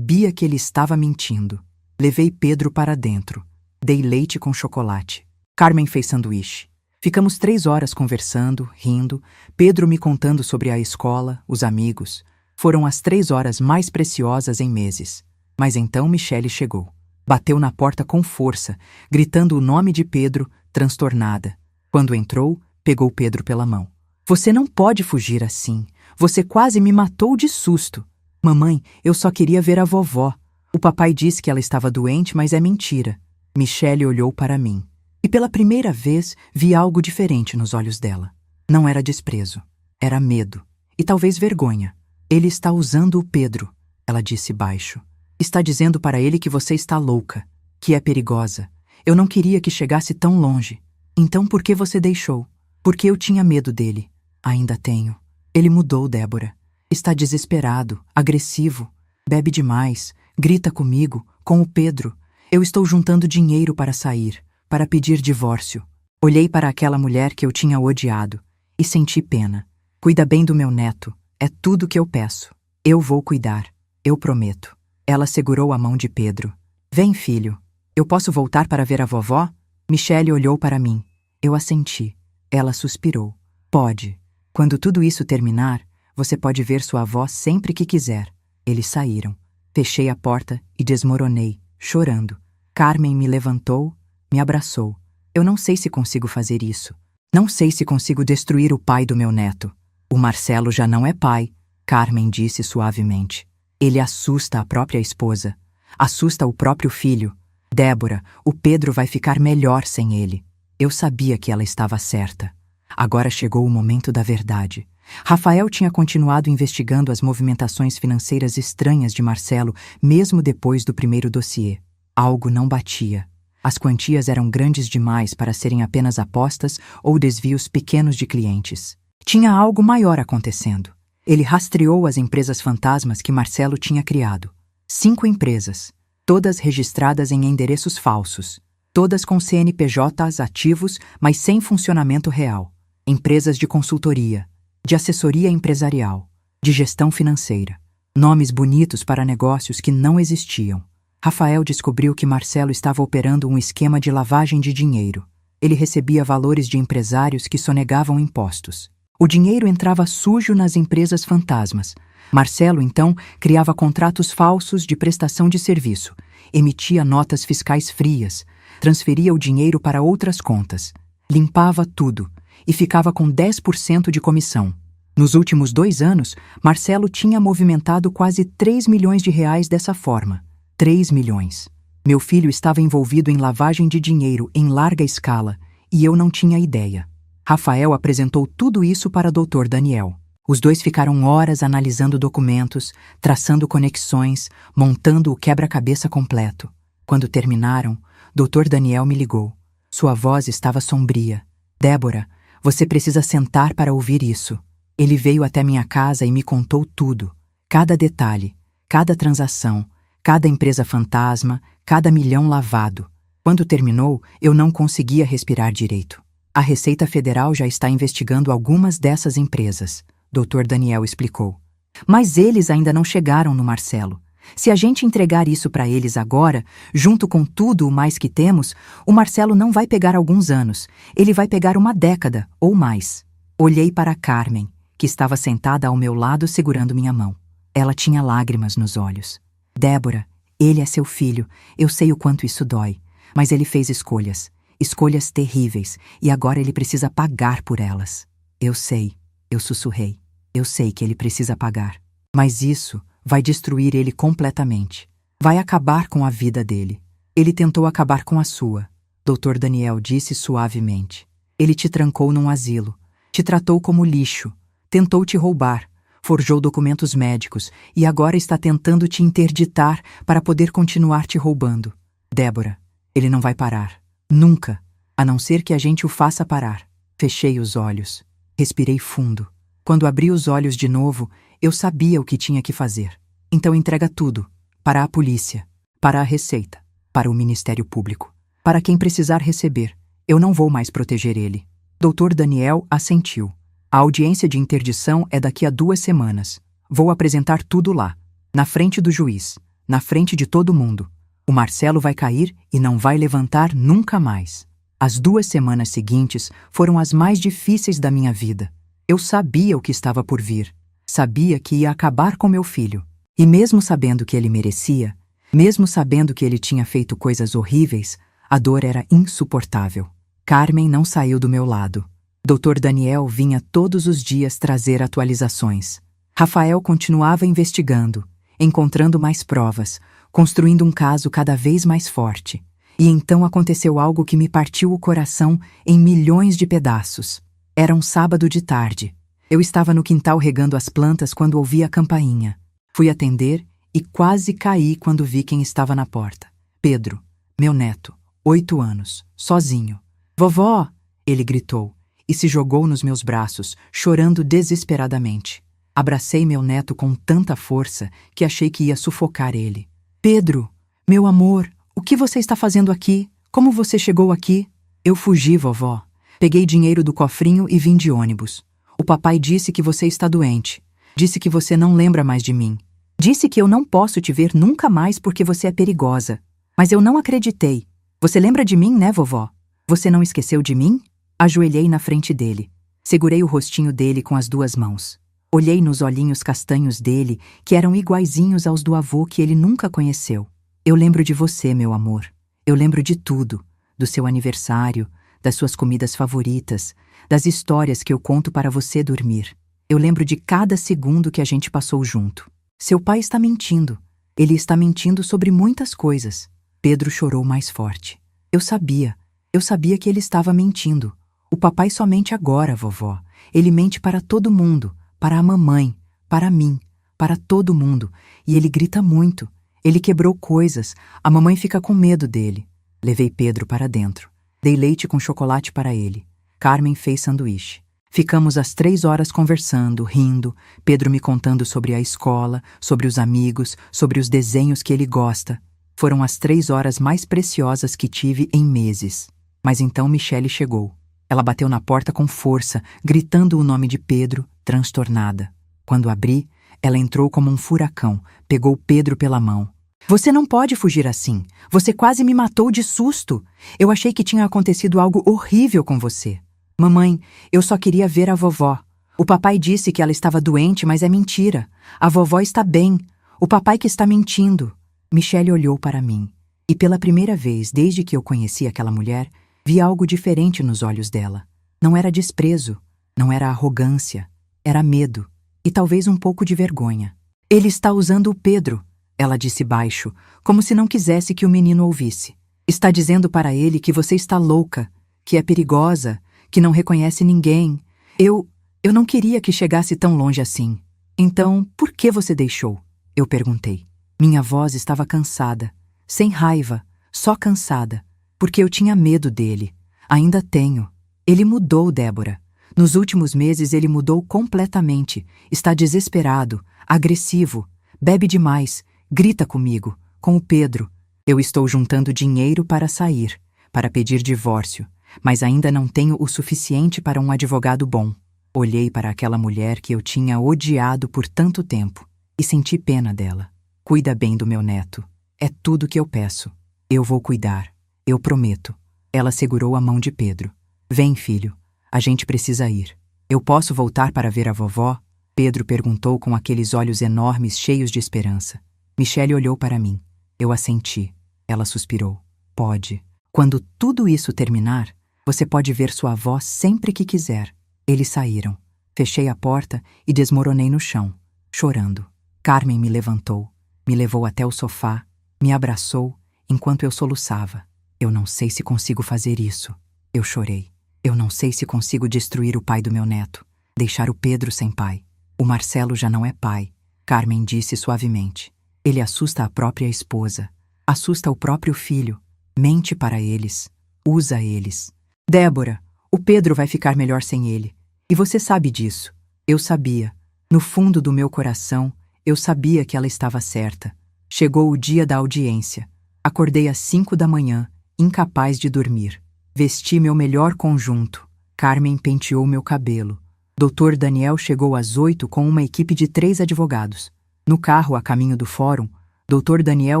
Speaker 1: que ele estava mentindo. Levei Pedro para dentro. Dei leite com chocolate. Carmen fez sanduíche. Ficamos 3 horas conversando, rindo, Pedro me contando sobre a escola, os amigos. Foram as 3 horas mais preciosas em meses. Mas então Michele chegou. Bateu na porta com força, gritando o nome de Pedro, transtornada. Quando entrou, pegou Pedro pela mão. Você não pode fugir assim. Você quase me matou de susto. Mamãe, eu só queria ver a vovó. O papai disse que ela estava doente, mas é mentira. Michele olhou para mim. E pela primeira vez vi algo diferente nos olhos dela. Não era desprezo. Era medo. E talvez vergonha. Ele está usando o Pedro, ela disse baixo. Está dizendo para ele que você está louca, que é perigosa. Eu não queria que chegasse tão longe. Então por que você deixou? Porque eu tinha medo dele. Ainda tenho. Ele mudou, Débora. Está desesperado, agressivo. Bebe demais, grita comigo, com o Pedro. Eu estou juntando dinheiro para sair, para pedir divórcio. Olhei para aquela mulher que eu tinha odiado e senti pena. Cuida bem do meu neto. É tudo que eu peço. Eu vou cuidar. Eu prometo. Ela segurou a mão de Pedro. Vem, filho. Eu posso voltar para ver a vovó? Michele olhou para mim. Eu assenti. Ela suspirou. Pode. Quando tudo isso terminar, você pode ver sua avó sempre que quiser. Eles saíram. Fechei a porta e desmoronei, chorando. Carmen me levantou, me abraçou. Eu não sei se consigo fazer isso. Não sei se consigo destruir o pai do meu neto. O Marcelo já não é pai, Carmen disse suavemente. Ele assusta a própria esposa. Assusta o próprio filho. Débora, o Pedro vai ficar melhor sem ele. Eu sabia que ela estava certa. Agora chegou o momento da verdade. Rafael tinha continuado investigando as movimentações financeiras estranhas de Marcelo, mesmo depois do primeiro dossiê. Algo não batia. As quantias eram grandes demais para serem apenas apostas ou desvios pequenos de clientes. Tinha algo maior acontecendo. Ele rastreou as empresas fantasmas que Marcelo tinha criado. 5 empresas, todas registradas em endereços falsos. Todas com CNPJs ativos, mas sem funcionamento real. Empresas de consultoria, de assessoria empresarial, de gestão financeira. Nomes bonitos para negócios que não existiam. Rafael descobriu que Marcelo estava operando um esquema de lavagem de dinheiro. Ele recebia valores de empresários que sonegavam impostos. O dinheiro entrava sujo nas empresas fantasmas. Marcelo, então, criava contratos falsos de prestação de serviço, emitia notas fiscais frias, transferia o dinheiro para outras contas, limpava tudo e ficava com 10% de comissão. Nos últimos 2 anos, Marcelo tinha movimentado quase 3 milhões de reais dessa forma. 3 milhões. Meu filho estava envolvido em lavagem de dinheiro em larga escala e eu não tinha ideia. Rafael apresentou tudo isso para Dr. Daniel. Os dois ficaram horas analisando documentos, traçando conexões, montando o quebra-cabeça completo. Quando terminaram, Dr. Daniel me ligou. Sua voz estava sombria. Débora, você precisa sentar para ouvir isso. Ele veio até minha casa e me contou tudo. Cada detalhe, cada transação, cada empresa fantasma, cada milhão lavado. Quando terminou, eu não conseguia respirar direito. A Receita Federal já está investigando algumas dessas empresas, Dr. Daniel explicou. Mas eles ainda não chegaram no Marcelo. Se a gente entregar isso para eles agora, junto com tudo o mais que temos, o Marcelo não vai pegar alguns anos. Ele vai pegar 1 década ou mais. Olhei para Carmen, que estava sentada ao meu lado segurando minha mão. Ela tinha lágrimas nos olhos. Débora, ele é seu filho. Eu sei o quanto isso dói. Mas ele fez escolhas. Escolhas terríveis. E agora ele precisa pagar por elas. Eu sei. Eu sussurrei. Eu sei que ele precisa pagar, mas isso vai destruir ele completamente. Vai acabar com a vida dele. Ele tentou acabar com a sua, Dr. Daniel disse suavemente. Ele te trancou num asilo, te tratou como lixo, tentou te roubar, forjou documentos médicos e agora está tentando te interditar para poder continuar te roubando. Débora, ele não vai parar. Nunca, a não ser que a gente o faça parar. Fechei os olhos. Respirei fundo. Quando abri os olhos de novo, eu sabia o que tinha que fazer. Então entrega tudo. Para a polícia, para a Receita, para o Ministério Público, para quem precisar receber. Eu não vou mais proteger ele. Dr. Daniel assentiu. A audiência de interdição é daqui a 2 semanas. Vou apresentar tudo lá, na frente do juiz, na frente de todo mundo. O Marcelo vai cair e não vai levantar nunca mais. As 2 semanas seguintes foram as mais difíceis da minha vida. Eu sabia o que estava por vir. Sabia que ia acabar com meu filho. E mesmo sabendo que ele merecia, mesmo sabendo que ele tinha feito coisas horríveis, a dor era insuportável. Carmen não saiu do meu lado. Dr. Daniel vinha todos os dias trazer atualizações. Rafael continuava investigando, encontrando mais provas, construindo um caso cada vez mais forte. E então aconteceu algo que me partiu o coração em milhões de pedaços. Era um sábado de tarde. Eu estava no quintal regando as plantas quando ouvi a campainha. Fui atender e quase caí quando vi quem estava na porta. Pedro, meu neto, 8 anos, sozinho. Vovó! Ele gritou e se jogou nos meus braços, chorando desesperadamente. Abracei meu neto com tanta força que achei que ia sufocar ele. Pedro, meu amor, o que você está fazendo aqui? Como você chegou aqui? Eu fugi, vovó. Peguei dinheiro do cofrinho e vim de ônibus. O papai disse que você está doente. Disse que você não lembra mais de mim. Disse que eu não posso te ver nunca mais porque você é perigosa. Mas eu não acreditei. Você lembra de mim, né, vovó? Você não esqueceu de mim? Ajoelhei na frente dele. Segurei o rostinho dele com as 2 mãos. Olhei nos olhinhos castanhos dele, que eram iguaizinhos aos do avô que ele nunca conheceu. Eu lembro de você, meu amor. Eu lembro de tudo. Do seu aniversário, das suas comidas favoritas, das histórias que eu conto para você dormir. Eu lembro de cada segundo que a gente passou junto. Seu pai está mentindo. Ele está mentindo sobre muitas coisas. Pedro chorou mais forte. Eu sabia que ele estava mentindo. O papai só mente agora, vovó. Ele mente para todo mundo, para a mamãe, para mim, para todo mundo. E ele grita muito. Ele quebrou coisas. A mamãe fica com medo dele. Levei Pedro para dentro. Dei leite com chocolate para ele. Carmen fez sanduíche. Ficamos às 3 horas conversando, rindo, Pedro me contando sobre a escola, sobre os amigos, sobre os desenhos que ele gosta. Foram as 3 horas mais preciosas que tive em meses. Mas então Michele chegou. Ela bateu na porta com força, gritando o nome de Pedro, transtornada. Quando abri, ela entrou como um furacão, pegou Pedro pela mão. Você não pode fugir assim. Você quase me matou de susto. Eu achei que tinha acontecido algo horrível com você. Mamãe, eu só queria ver a vovó. O papai disse que ela estava doente, mas é mentira. A vovó está bem. O papai que está mentindo. Michele olhou para mim. E pela primeira vez desde que eu conheci aquela mulher, vi algo diferente nos olhos dela. Não era desprezo, não era arrogância, era medo e talvez um pouco de vergonha. Ele está usando o Pedro, ela disse baixo, como se não quisesse que o menino ouvisse. Está dizendo para ele que você está louca, que é perigosa, que não reconhece ninguém. Eu não queria que chegasse tão longe assim. Então, por que você deixou? Eu perguntei. Minha voz estava cansada, sem raiva, só cansada, porque eu tinha medo dele. Ainda tenho. Ele mudou, Débora. Nos últimos meses ele mudou completamente. Está desesperado, agressivo, bebe demais, grita comigo, com o Pedro. Eu estou juntando dinheiro para sair, para pedir divórcio, mas ainda não tenho o suficiente para um advogado bom. Olhei para aquela mulher que eu tinha odiado por tanto tempo e senti pena dela. Cuida bem do meu neto. É tudo que eu peço. Eu vou cuidar. Eu prometo. Ela segurou a mão de Pedro. Vem, filho. A gente precisa ir. Eu posso voltar para ver a vovó? Pedro perguntou com aqueles olhos enormes cheios de esperança. Michele olhou para mim. Eu assenti. Ela suspirou. Pode. Quando tudo isso terminar, você pode ver sua avó sempre que quiser. Eles saíram. Fechei a porta e desmoronei no chão, chorando. Carmen me levantou, me levou até o sofá, me abraçou, enquanto eu soluçava. Eu não sei se consigo fazer isso. Eu chorei. Eu não sei se consigo destruir o pai do meu neto, deixar o Pedro sem pai. O Marcelo já não é pai, Carmen disse suavemente. Ele assusta a própria esposa, assusta o próprio filho, mente para eles, usa eles. Débora, o Pedro vai ficar melhor sem ele. E você sabe disso. Eu sabia. No fundo do meu coração, eu sabia que ela estava certa. Chegou o dia da audiência. Acordei às 5 da manhã, incapaz de dormir. Vesti meu melhor conjunto. Carmen penteou meu cabelo. Dr. Daniel chegou às 8 com uma equipe de 3 advogados. No carro a caminho do fórum, Dr. Daniel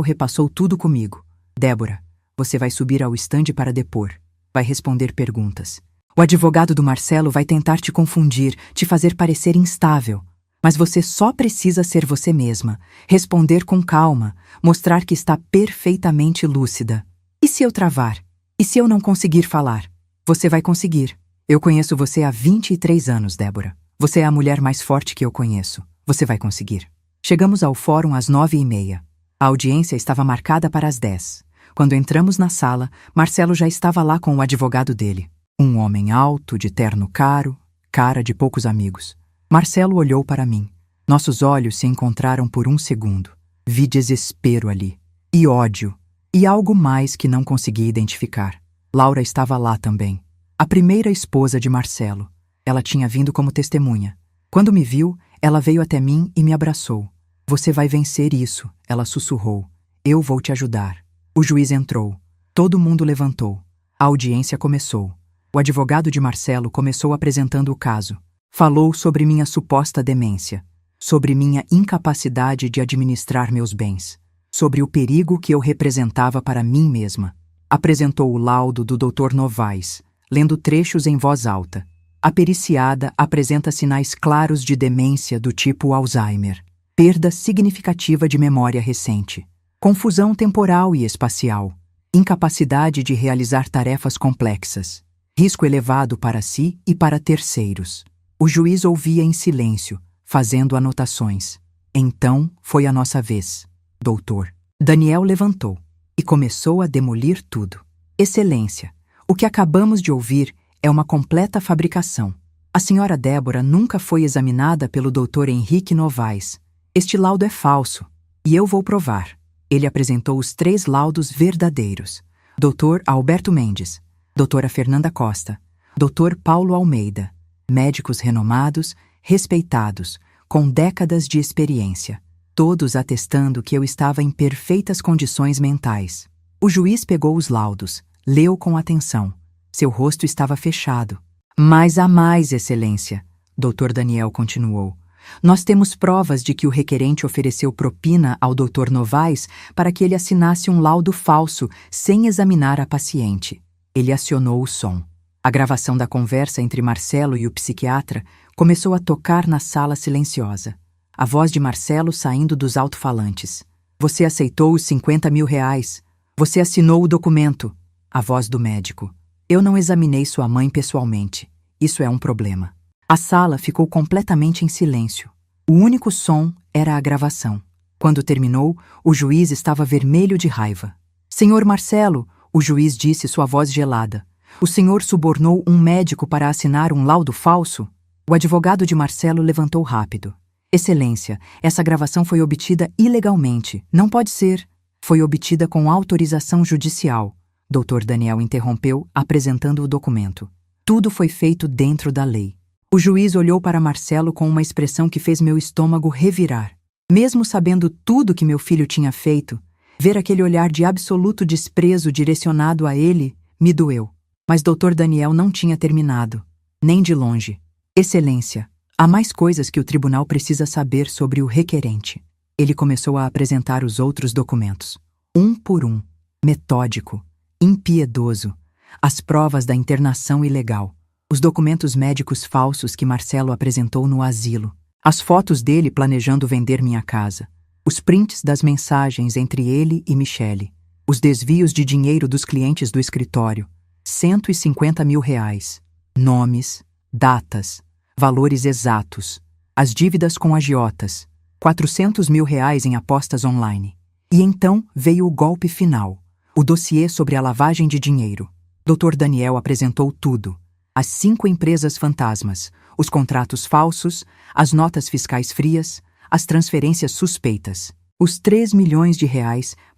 Speaker 1: repassou tudo comigo. Débora, você vai subir ao estande para depor. Vai responder perguntas. O advogado do Marcelo vai tentar te confundir, te fazer parecer instável. Mas você só precisa ser você mesma, responder com calma, mostrar que está perfeitamente lúcida. E se eu travar? E se eu não conseguir falar? Você vai conseguir. Eu conheço você há 23 anos, Débora. Você é a mulher mais forte que eu conheço. Você vai conseguir. Chegamos ao fórum às 9h30. A audiência estava marcada para as 10. Quando entramos na sala, Marcelo já estava lá com o advogado dele. Um homem alto, de terno caro, cara de poucos amigos. Marcelo olhou para mim. Nossos olhos se encontraram por um segundo. Vi desespero ali. E ódio. E algo mais que não consegui identificar. Laura estava lá também. A primeira esposa de Marcelo. Ela tinha vindo como testemunha. Quando me viu, ela veio até mim e me abraçou. Você vai vencer isso, ela sussurrou. Eu vou te ajudar. O juiz entrou. Todo mundo levantou. A audiência começou. O advogado de Marcelo começou apresentando o caso. Falou sobre minha suposta demência, sobre minha incapacidade de administrar meus bens, sobre o perigo que eu representava para mim mesma. Apresentou o laudo do Dr. Novaes, lendo trechos em voz alta. A periciada apresenta sinais claros de demência do tipo Alzheimer, perda significativa de memória recente, confusão temporal e espacial, incapacidade de realizar tarefas complexas, risco elevado para si e para terceiros. O juiz ouvia em silêncio, fazendo anotações. Então foi a nossa vez. Doutor. Daniel levantou e começou a demolir tudo. Excelência, o que acabamos de ouvir é uma completa fabricação. A senhora Débora nunca foi examinada pelo Dr. Henrique Novaes. Este laudo é falso, e eu vou provar. Ele apresentou os 3 laudos verdadeiros. Dr. Alberto Mendes, Doutora Fernanda Costa, Dr. Paulo Almeida, médicos renomados, respeitados, com décadas de experiência, todos atestando que eu estava em perfeitas condições mentais. O juiz pegou os laudos, leu com atenção. Seu rosto estava fechado. Mas há mais, Excelência, Dr. Daniel continuou. Nós temos provas de que o requerente ofereceu propina ao Dr. Novaes para que ele assinasse um laudo falso sem examinar a paciente. Ele acionou o som. A gravação da conversa entre Marcelo e o psiquiatra começou a tocar na sala silenciosa. A voz de Marcelo saindo dos alto-falantes. Você aceitou os 50 mil reais. Você assinou o documento. A voz do médico. Eu não examinei sua mãe pessoalmente. Isso é um problema. A sala ficou completamente em silêncio. O único som era a gravação. Quando terminou, o juiz estava vermelho de raiva. Senhor Marcelo, o juiz disse, sua voz gelada. O senhor subornou um médico para assinar um laudo falso? O advogado de Marcelo levantou rápido. Excelência, essa gravação foi obtida ilegalmente. Não pode ser. Foi obtida com autorização judicial. Dr. Daniel interrompeu, apresentando o documento. Tudo foi feito dentro da lei. O juiz olhou para Marcelo com uma expressão que fez meu estômago revirar. Mesmo sabendo tudo que meu filho tinha feito, ver aquele olhar de absoluto desprezo direcionado a ele me doeu. Mas Dr. Daniel não tinha terminado, nem de longe. Excelência, há mais coisas que o tribunal precisa saber sobre o requerente. Ele começou a apresentar os outros documentos, um por um, metódico, impiedoso, as provas da internação ilegal, os documentos médicos falsos que Marcelo apresentou no asilo, as fotos dele planejando vender minha casa, os prints das mensagens entre ele e Michele, os desvios de dinheiro dos clientes do escritório, 150 mil reais, nomes, datas, Valores exatos. As dívidas com agiotas. R$ 400.000 em apostas online. E então veio o golpe final. O dossiê sobre a lavagem de dinheiro. Dr. Daniel apresentou tudo. As 5 empresas fantasmas, os contratos falsos, as notas fiscais frias, as transferências suspeitas. Os R$ 3 milhões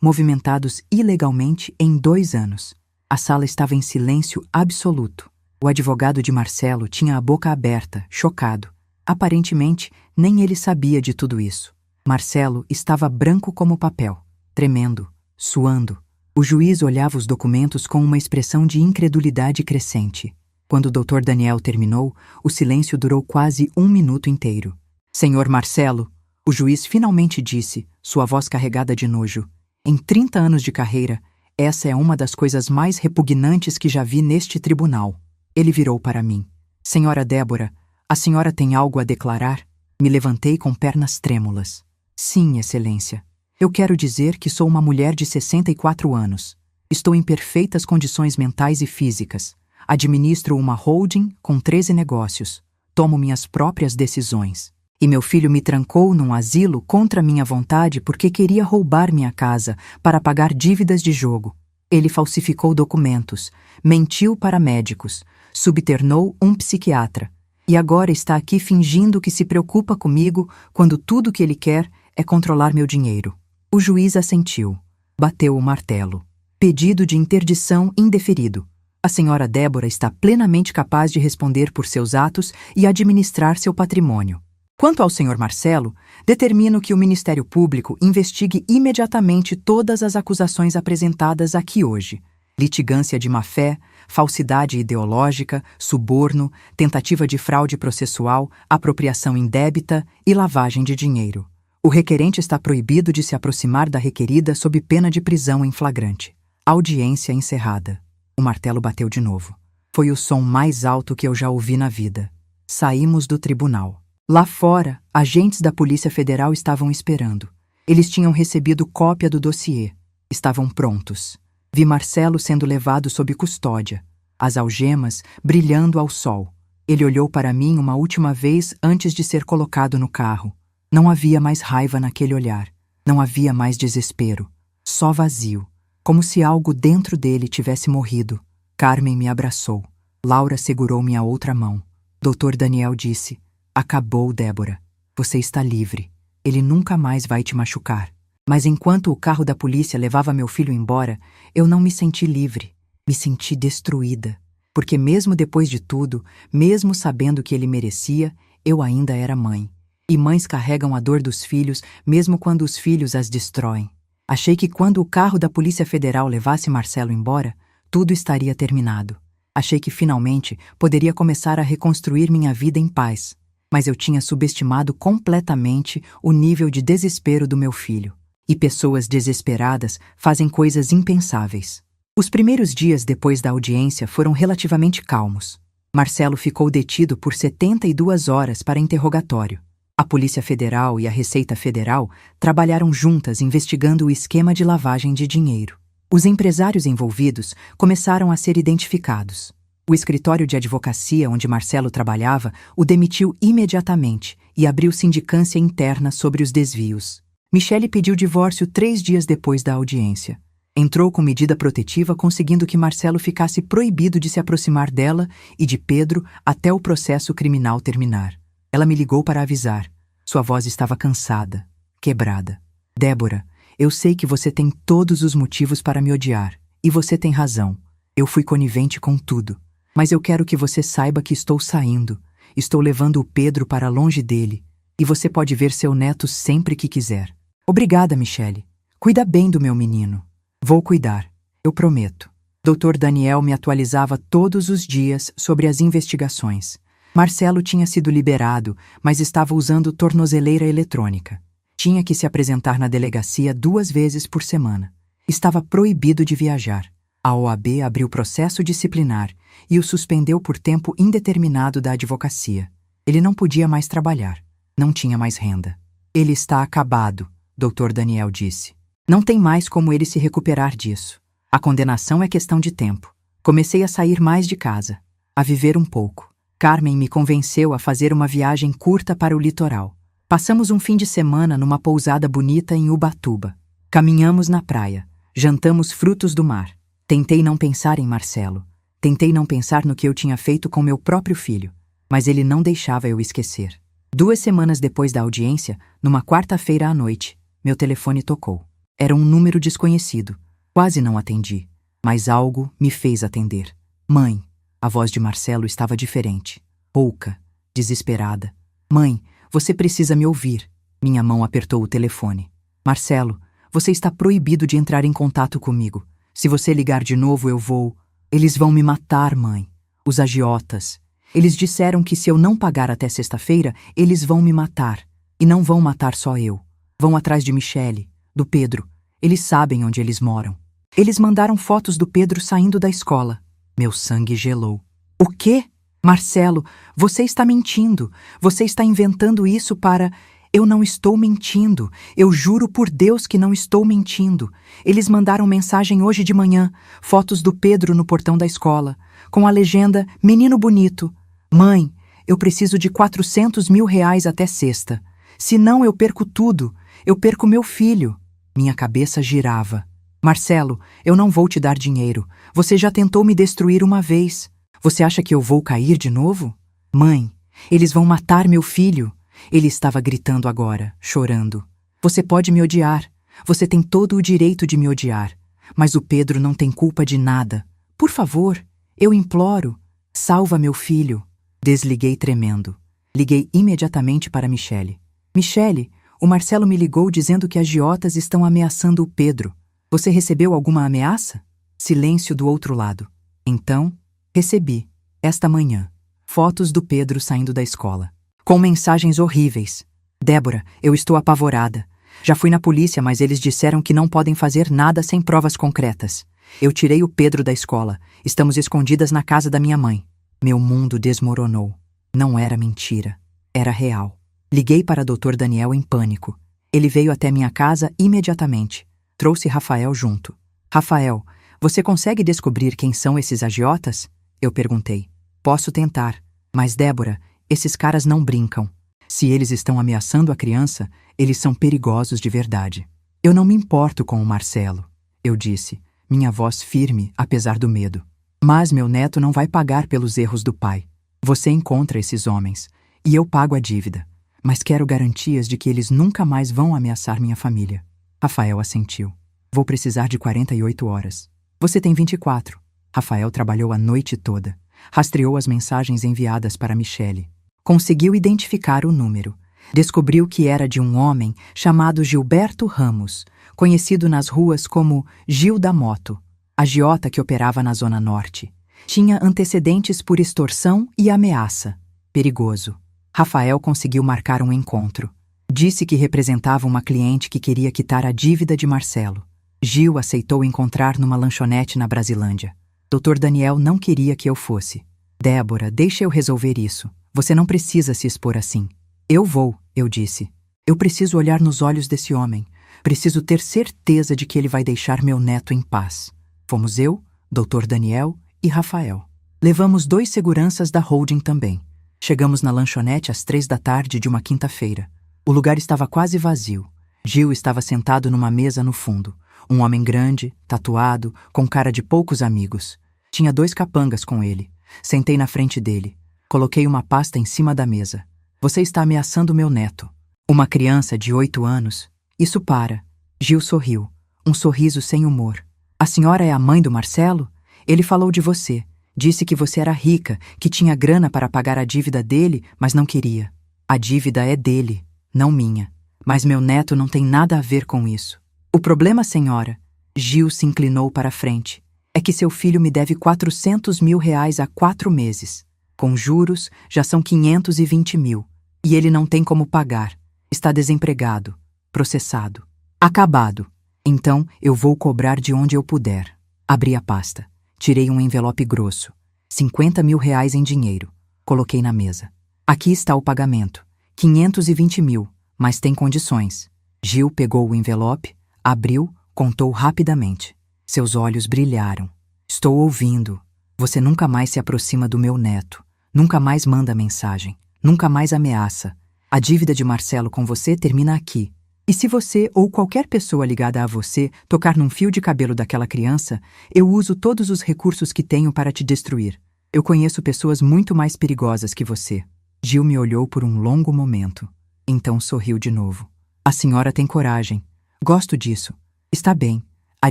Speaker 1: movimentados ilegalmente em 2 anos. A sala estava em silêncio absoluto. O advogado de Marcelo tinha a boca aberta, chocado. Aparentemente, nem ele sabia de tudo isso. Marcelo estava branco como papel, tremendo, suando. O juiz olhava os documentos com uma expressão de incredulidade crescente. Quando o Dr. Daniel terminou, o silêncio durou quase 1 minuto inteiro. Senhor Marcelo, o juiz finalmente disse, sua voz carregada de nojo. Em 30 anos de carreira, essa é uma das coisas mais repugnantes que já vi neste tribunal. Ele virou para mim. Senhora Débora, a senhora tem algo a declarar? Me levantei com pernas trêmulas. Sim, excelência. Eu quero dizer que sou uma mulher de 64 anos. Estou em perfeitas condições mentais e físicas. Administro uma holding com 13 negócios. Tomo minhas próprias decisões. E meu filho me trancou num asilo contra minha vontade porque queria roubar minha casa para pagar dívidas de jogo. Ele falsificou documentos, mentiu para médicos, subternou um psiquiatra. E agora está aqui fingindo que se preocupa comigo quando tudo que ele quer é controlar meu dinheiro. O juiz assentiu. Bateu o martelo. Pedido de interdição indeferido. A senhora Débora está plenamente capaz de responder por seus atos e administrar seu patrimônio. Quanto ao senhor Marcelo, determino que o Ministério Público investigue imediatamente todas as acusações apresentadas aqui hoje. Litigância de má-fé, falsidade ideológica, suborno, tentativa de fraude processual, apropriação indébita e lavagem de dinheiro. O requerente está proibido de se aproximar da requerida sob pena de prisão em flagrante. Audiência encerrada. O martelo bateu de novo. Foi o som mais alto que eu já ouvi na vida. Saímos do tribunal. Lá fora, agentes da Polícia Federal estavam esperando. Eles tinham recebido cópia do dossiê. Estavam prontos. Vi Marcelo sendo levado sob custódia, as algemas brilhando ao sol. Ele olhou para mim uma última vez antes de ser colocado no carro. Não havia mais raiva naquele olhar. Não havia mais desespero. Só vazio. Como se algo dentro dele tivesse morrido. Carmen me abraçou. Laura segurou minha outra mão. Dr. Daniel disse: acabou, Débora. Você está livre. Ele nunca mais vai te machucar. Mas enquanto o carro da polícia levava meu filho embora, eu não me senti livre. Me senti destruída. Porque mesmo depois de tudo, mesmo sabendo que ele merecia, eu ainda era mãe. E mães carregam a dor dos filhos, mesmo quando os filhos as destroem. Achei que quando o carro da Polícia Federal levasse Marcelo embora, tudo estaria terminado. Achei que finalmente poderia começar a reconstruir minha vida em paz. Mas eu tinha subestimado completamente o nível de desespero do meu filho. E pessoas desesperadas fazem coisas impensáveis. Os primeiros dias depois da audiência foram relativamente calmos. Marcelo ficou detido por 72 horas para interrogatório. A Polícia Federal e a Receita Federal trabalharam juntas investigando o esquema de lavagem de dinheiro. Os empresários envolvidos começaram a ser identificados. O escritório de advocacia onde Marcelo trabalhava o demitiu imediatamente e abriu sindicância interna sobre os desvios. Michele pediu divórcio 3 dias depois da audiência. Entrou com medida protetiva, conseguindo que Marcelo ficasse proibido de se aproximar dela e de Pedro até o processo criminal terminar. Ela me ligou para avisar. Sua voz estava cansada, quebrada. Débora, eu sei que você tem todos os motivos para me odiar. E você tem razão. Eu fui conivente com tudo. Mas eu quero que você saiba que estou saindo. Estou levando o Pedro para longe dele. E você pode ver seu neto sempre que quiser. Obrigada, Michele. Cuida bem do meu menino. Vou cuidar. Eu prometo. Dr. Daniel me atualizava todos os dias sobre as investigações. Marcelo tinha sido liberado, mas estava usando tornozeleira eletrônica. Tinha que se apresentar na delegacia 2 vezes por semana. Estava proibido de viajar. A OAB abriu processo disciplinar e o suspendeu por tempo indeterminado da advocacia. Ele não podia mais trabalhar. Não tinha mais renda. Ele está acabado, Dr. Daniel disse. Não tem mais como ele se recuperar disso. A condenação é questão de tempo. Comecei a sair mais de casa, a viver um pouco. Carmen me convenceu a fazer uma viagem curta para o litoral. Passamos um fim de semana numa pousada bonita em Ubatuba. Caminhamos na praia, jantamos frutos do mar. Tentei não pensar em Marcelo. Tentei não pensar no que eu tinha feito com meu próprio filho, mas ele não deixava eu esquecer. 2 semanas depois da audiência, numa quarta-feira à noite, meu telefone tocou. Era um número desconhecido. Quase não atendi, mas algo me fez atender. Mãe, a voz de Marcelo estava diferente, rouca, desesperada. Mãe, você precisa me ouvir. Minha mão apertou o telefone. Marcelo, você está proibido de entrar em contato comigo. Se você ligar de novo, eu vou... Eles vão me matar, mãe. Os agiotas. Eles disseram que se eu não pagar até sexta-feira, eles vão me matar. E não vão matar só eu. Vão atrás de Michele, do Pedro. Eles sabem onde eles moram. Eles mandaram fotos do Pedro saindo da escola. Meu sangue gelou. O quê? Marcelo, você está mentindo. Você está inventando isso para... Eu não estou mentindo. Eu juro por Deus que não estou mentindo. Eles mandaram mensagem hoje de manhã, fotos do Pedro no portão da escola, com a legenda Menino Bonito. Mãe, eu preciso de 400 mil reais até sexta. Senão eu perco tudo. Eu perco meu filho. Minha cabeça girava. Marcelo, eu não vou te dar dinheiro. Você já tentou me destruir uma vez. Você acha que eu vou cair de novo? Mãe, eles vão matar meu filho. Ele estava gritando agora, chorando. Você pode me odiar. Você tem todo o direito de me odiar. Mas o Pedro não tem culpa de nada. Por favor, eu imploro. Salva meu filho. Desliguei tremendo. Liguei imediatamente para Michele. Michele, o Marcelo me ligou dizendo que agiotas estão ameaçando o Pedro. Você recebeu alguma ameaça? Silêncio do outro lado. Então, recebi, esta manhã, fotos do Pedro saindo da escola. Com mensagens horríveis. Débora, eu estou apavorada. Já fui na polícia, mas eles disseram que não podem fazer nada sem provas concretas. Eu tirei o Pedro da escola. Estamos escondidas na casa da minha mãe. Meu mundo desmoronou. Não era mentira. Era real. Liguei para Dr. Daniel em pânico. Ele veio até minha casa imediatamente. Trouxe Rafael junto. Rafael, você consegue descobrir quem são esses agiotas? Eu perguntei. Posso tentar. Mas, Débora, esses caras não brincam. Se eles estão ameaçando a criança, eles são perigosos de verdade. Eu não me importo com o Marcelo, eu disse, minha voz firme, apesar do medo. Mas meu neto não vai pagar pelos erros do pai. Você encontra esses homens, e eu pago a dívida. Mas quero garantias de que eles nunca mais vão ameaçar minha família. Rafael assentiu. Vou precisar de 48 horas. Você tem 24. Rafael trabalhou a noite toda. Rastreou as mensagens enviadas para Michele. Conseguiu identificar o número. Descobriu que era de um homem chamado Gilberto Ramos, conhecido nas ruas como Gil da Moto, agiota que operava na Zona Norte. Tinha antecedentes por extorsão e ameaça. Perigoso. Rafael conseguiu marcar um encontro. Disse que representava uma cliente que queria quitar a dívida de Marcelo. Gil aceitou encontrar numa lanchonete na Brasilândia. Dr. Daniel não queria que eu fosse. Débora, deixa eu resolver isso. Você não precisa se expor assim. Eu vou, eu disse. Eu preciso olhar nos olhos desse homem. Preciso ter certeza de que ele vai deixar meu neto em paz. Fomos eu, Dr. Daniel e Rafael. Levamos 2 seguranças da holding também. Chegamos na lanchonete às 3 da tarde de uma quinta-feira. O lugar estava quase vazio. Gil estava sentado numa mesa no fundo. Um homem grande, tatuado, com cara de poucos amigos. Tinha 2 capangas com ele. Sentei na frente dele. Coloquei uma pasta em cima da mesa. Você está ameaçando meu neto. Uma criança de 8 anos. Isso para. Gil sorriu. Um sorriso sem humor. A senhora é a mãe do Marcelo? Ele falou de você. Disse que você era rica, que tinha grana para pagar a dívida dele, mas não queria. A dívida é dele, não minha. Mas meu neto não tem nada a ver com isso. O problema, senhora, Gil se inclinou para a frente, é que seu filho me deve 400 mil reais há 4 meses. Com juros, já são 520 mil. E ele não tem como pagar. Está desempregado, processado, acabado. Então, eu vou cobrar de onde eu puder. Abri a pasta. Tirei um envelope grosso. 50 mil reais em dinheiro. Coloquei na mesa. Aqui está o pagamento. 520 mil, mas tem condições. Gil pegou o envelope, abriu, contou rapidamente. Seus olhos brilharam. Estou ouvindo. Você nunca mais se aproxima do meu neto. Nunca mais manda mensagem. Nunca mais ameaça. A dívida de Marcelo com você termina aqui. E se você ou qualquer pessoa ligada a você tocar num fio de cabelo daquela criança, eu uso todos os recursos que tenho para te destruir. Eu conheço pessoas muito mais perigosas que você. Gil me olhou por um longo momento. Então sorriu de novo. A senhora tem coragem. Gosto disso. Está bem. A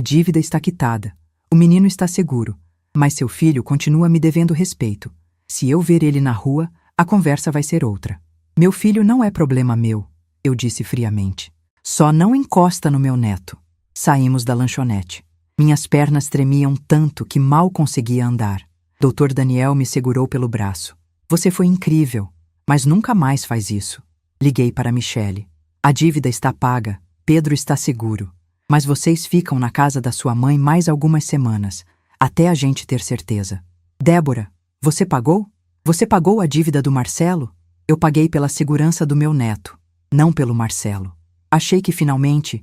Speaker 1: dívida está quitada. O menino está seguro. Mas seu filho continua me devendo respeito. Se eu ver ele na rua, a conversa vai ser outra. Meu filho não é problema meu, eu disse friamente. Só não encosta no meu neto. Saímos da lanchonete. Minhas pernas tremiam tanto que mal conseguia andar. Dr. Daniel me segurou pelo braço. Você foi incrível, mas nunca mais faz isso. Liguei para Michele. A dívida está paga, Pedro está seguro. Mas vocês ficam na casa da sua mãe mais algumas semanas, até a gente ter certeza. Débora, você pagou? Você pagou a dívida do Marcelo? Eu paguei pela segurança do meu neto, não pelo Marcelo. Achei que finalmente,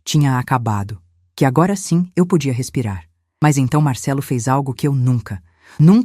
Speaker 1: tinha acabado. Que agora sim eu podia respirar. Mas então Marcelo fez algo que eu nunca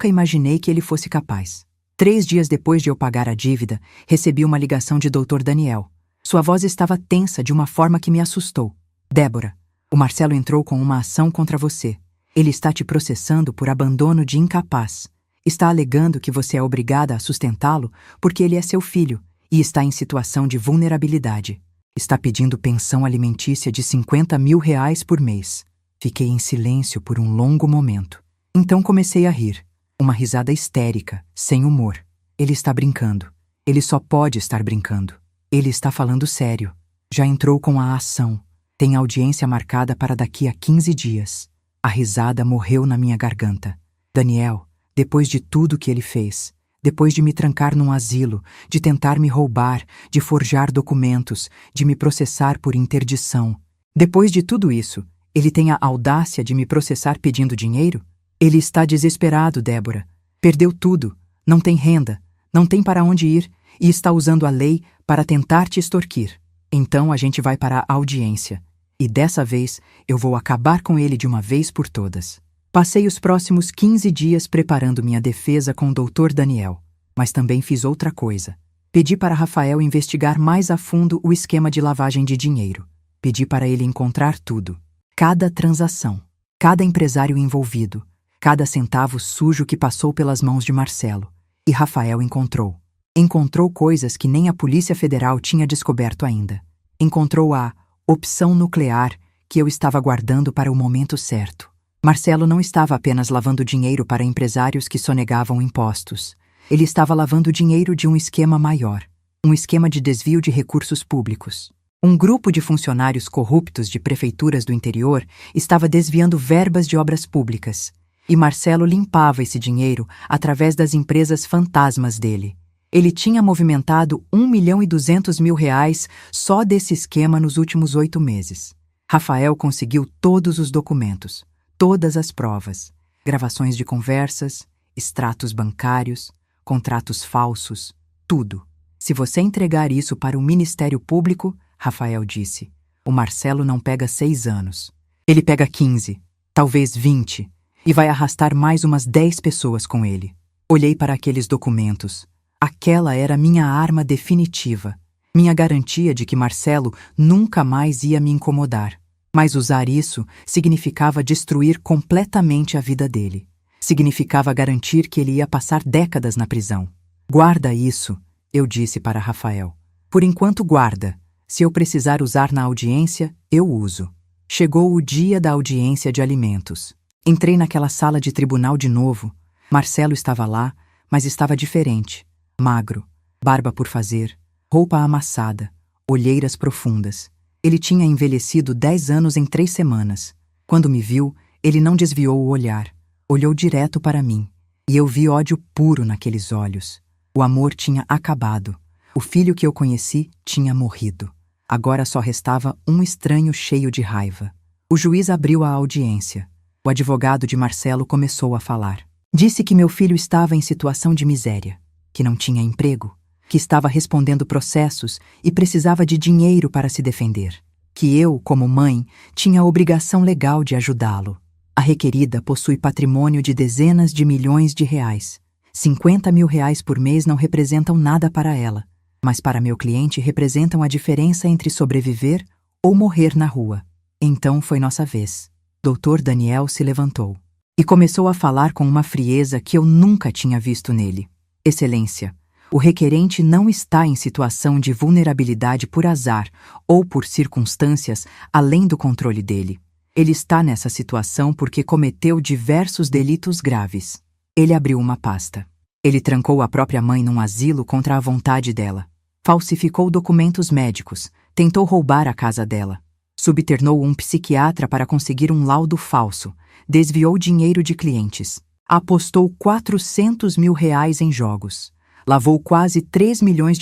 Speaker 1: imaginei que ele fosse capaz. 3 dias depois de eu pagar a dívida, recebi uma ligação de Dr. Daniel. Sua voz estava tensa de uma forma que me assustou. Débora, o Marcelo entrou com uma ação contra você. Ele está te processando por abandono de incapaz. Está alegando que você é obrigada a sustentá-lo porque ele é seu filho e está em situação de vulnerabilidade. Está pedindo pensão alimentícia de R$50 mil por mês. Fiquei em silêncio por um longo momento. Então comecei a rir. Uma risada histérica, sem humor. Ele está brincando. Ele só pode estar brincando. Ele está falando sério. Já entrou com a ação. Tem audiência marcada para daqui a 15 dias. A risada morreu na minha garganta. Daniel, depois de tudo que ele fez, depois de me trancar num asilo, de tentar me roubar, de forjar documentos, de me processar por interdição, depois de tudo isso, ele tem a audácia de me processar pedindo dinheiro? Ele está desesperado, Débora. Perdeu tudo, não tem renda, não tem para onde ir e está usando a lei para tentar te extorquir. Então a gente vai para a audiência. E dessa vez eu vou acabar com ele de uma vez por todas. Passei os próximos 15 dias preparando minha defesa com o Dr. Daniel. Mas também fiz outra coisa. Pedi para Rafael investigar mais a fundo o esquema de lavagem de dinheiro. Pedi para ele encontrar tudo. Cada transação. Cada empresário envolvido. Cada centavo sujo que passou pelas mãos de Marcelo. E Rafael encontrou. Encontrou coisas que nem a Polícia Federal tinha descoberto ainda. Encontrou a opção nuclear que eu estava guardando para o momento certo. Marcelo não estava apenas lavando dinheiro para empresários que sonegavam impostos. Ele estava lavando dinheiro de um esquema maior. Um esquema de desvio de recursos públicos. Um grupo de funcionários corruptos de prefeituras do interior estava desviando verbas de obras públicas. E Marcelo limpava esse dinheiro através das empresas fantasmas dele. Ele tinha movimentado R$1.200.000 só desse esquema nos últimos 8 meses. Rafael conseguiu todos os documentos, todas as provas, gravações de conversas, extratos bancários, contratos falsos, tudo. Se você entregar isso para o Ministério Público, Rafael disse, o Marcelo não pega 6 anos. Ele pega 15, talvez 20, e vai arrastar mais umas 10 pessoas com ele. Olhei para aqueles documentos. Aquela era minha arma definitiva, minha garantia de que Marcelo nunca mais ia me incomodar. Mas usar isso significava destruir completamente a vida dele. Significava garantir que ele ia passar décadas na prisão. Guarda isso, eu disse para Rafael. Por enquanto guarda. Se eu precisar usar na audiência, eu uso. Chegou o dia da audiência de alimentos. Entrei naquela sala de tribunal de novo. Marcelo estava lá, mas estava diferente. Magro, barba por fazer, roupa amassada, olheiras profundas. Ele tinha envelhecido 10 anos em 3 semanas. Quando me viu, ele não desviou o olhar. Olhou direto para mim. E eu vi ódio puro naqueles olhos. O amor tinha acabado. O filho que eu conheci tinha morrido. Agora só restava um estranho cheio de raiva. O juiz abriu a audiência. O advogado de Marcelo começou a falar. Disse que meu filho estava em situação de miséria, que não tinha emprego, que estava respondendo processos e precisava de dinheiro para se defender, que eu, como mãe, tinha a obrigação legal de ajudá-lo. A requerida possui patrimônio de dezenas de milhões de reais. R$ 50.000 por mês não representam nada para ela, mas para meu cliente representam a diferença entre sobreviver ou morrer na rua. Então foi nossa vez. Dr. Daniel se levantou e começou a falar com uma frieza que eu nunca tinha visto nele. Excelência, o requerente não está em situação de vulnerabilidade por azar ou por circunstâncias além do controle dele. Ele está nessa situação porque cometeu diversos delitos graves. Ele abriu uma pasta. Ele trancou a própria mãe num asilo contra a vontade dela. Falsificou documentos médicos. Tentou roubar a casa dela. Subternou um psiquiatra para conseguir um laudo falso. Desviou dinheiro de clientes. Apostou R$ 400.000 em jogos. Lavou quase R$ 3 milhões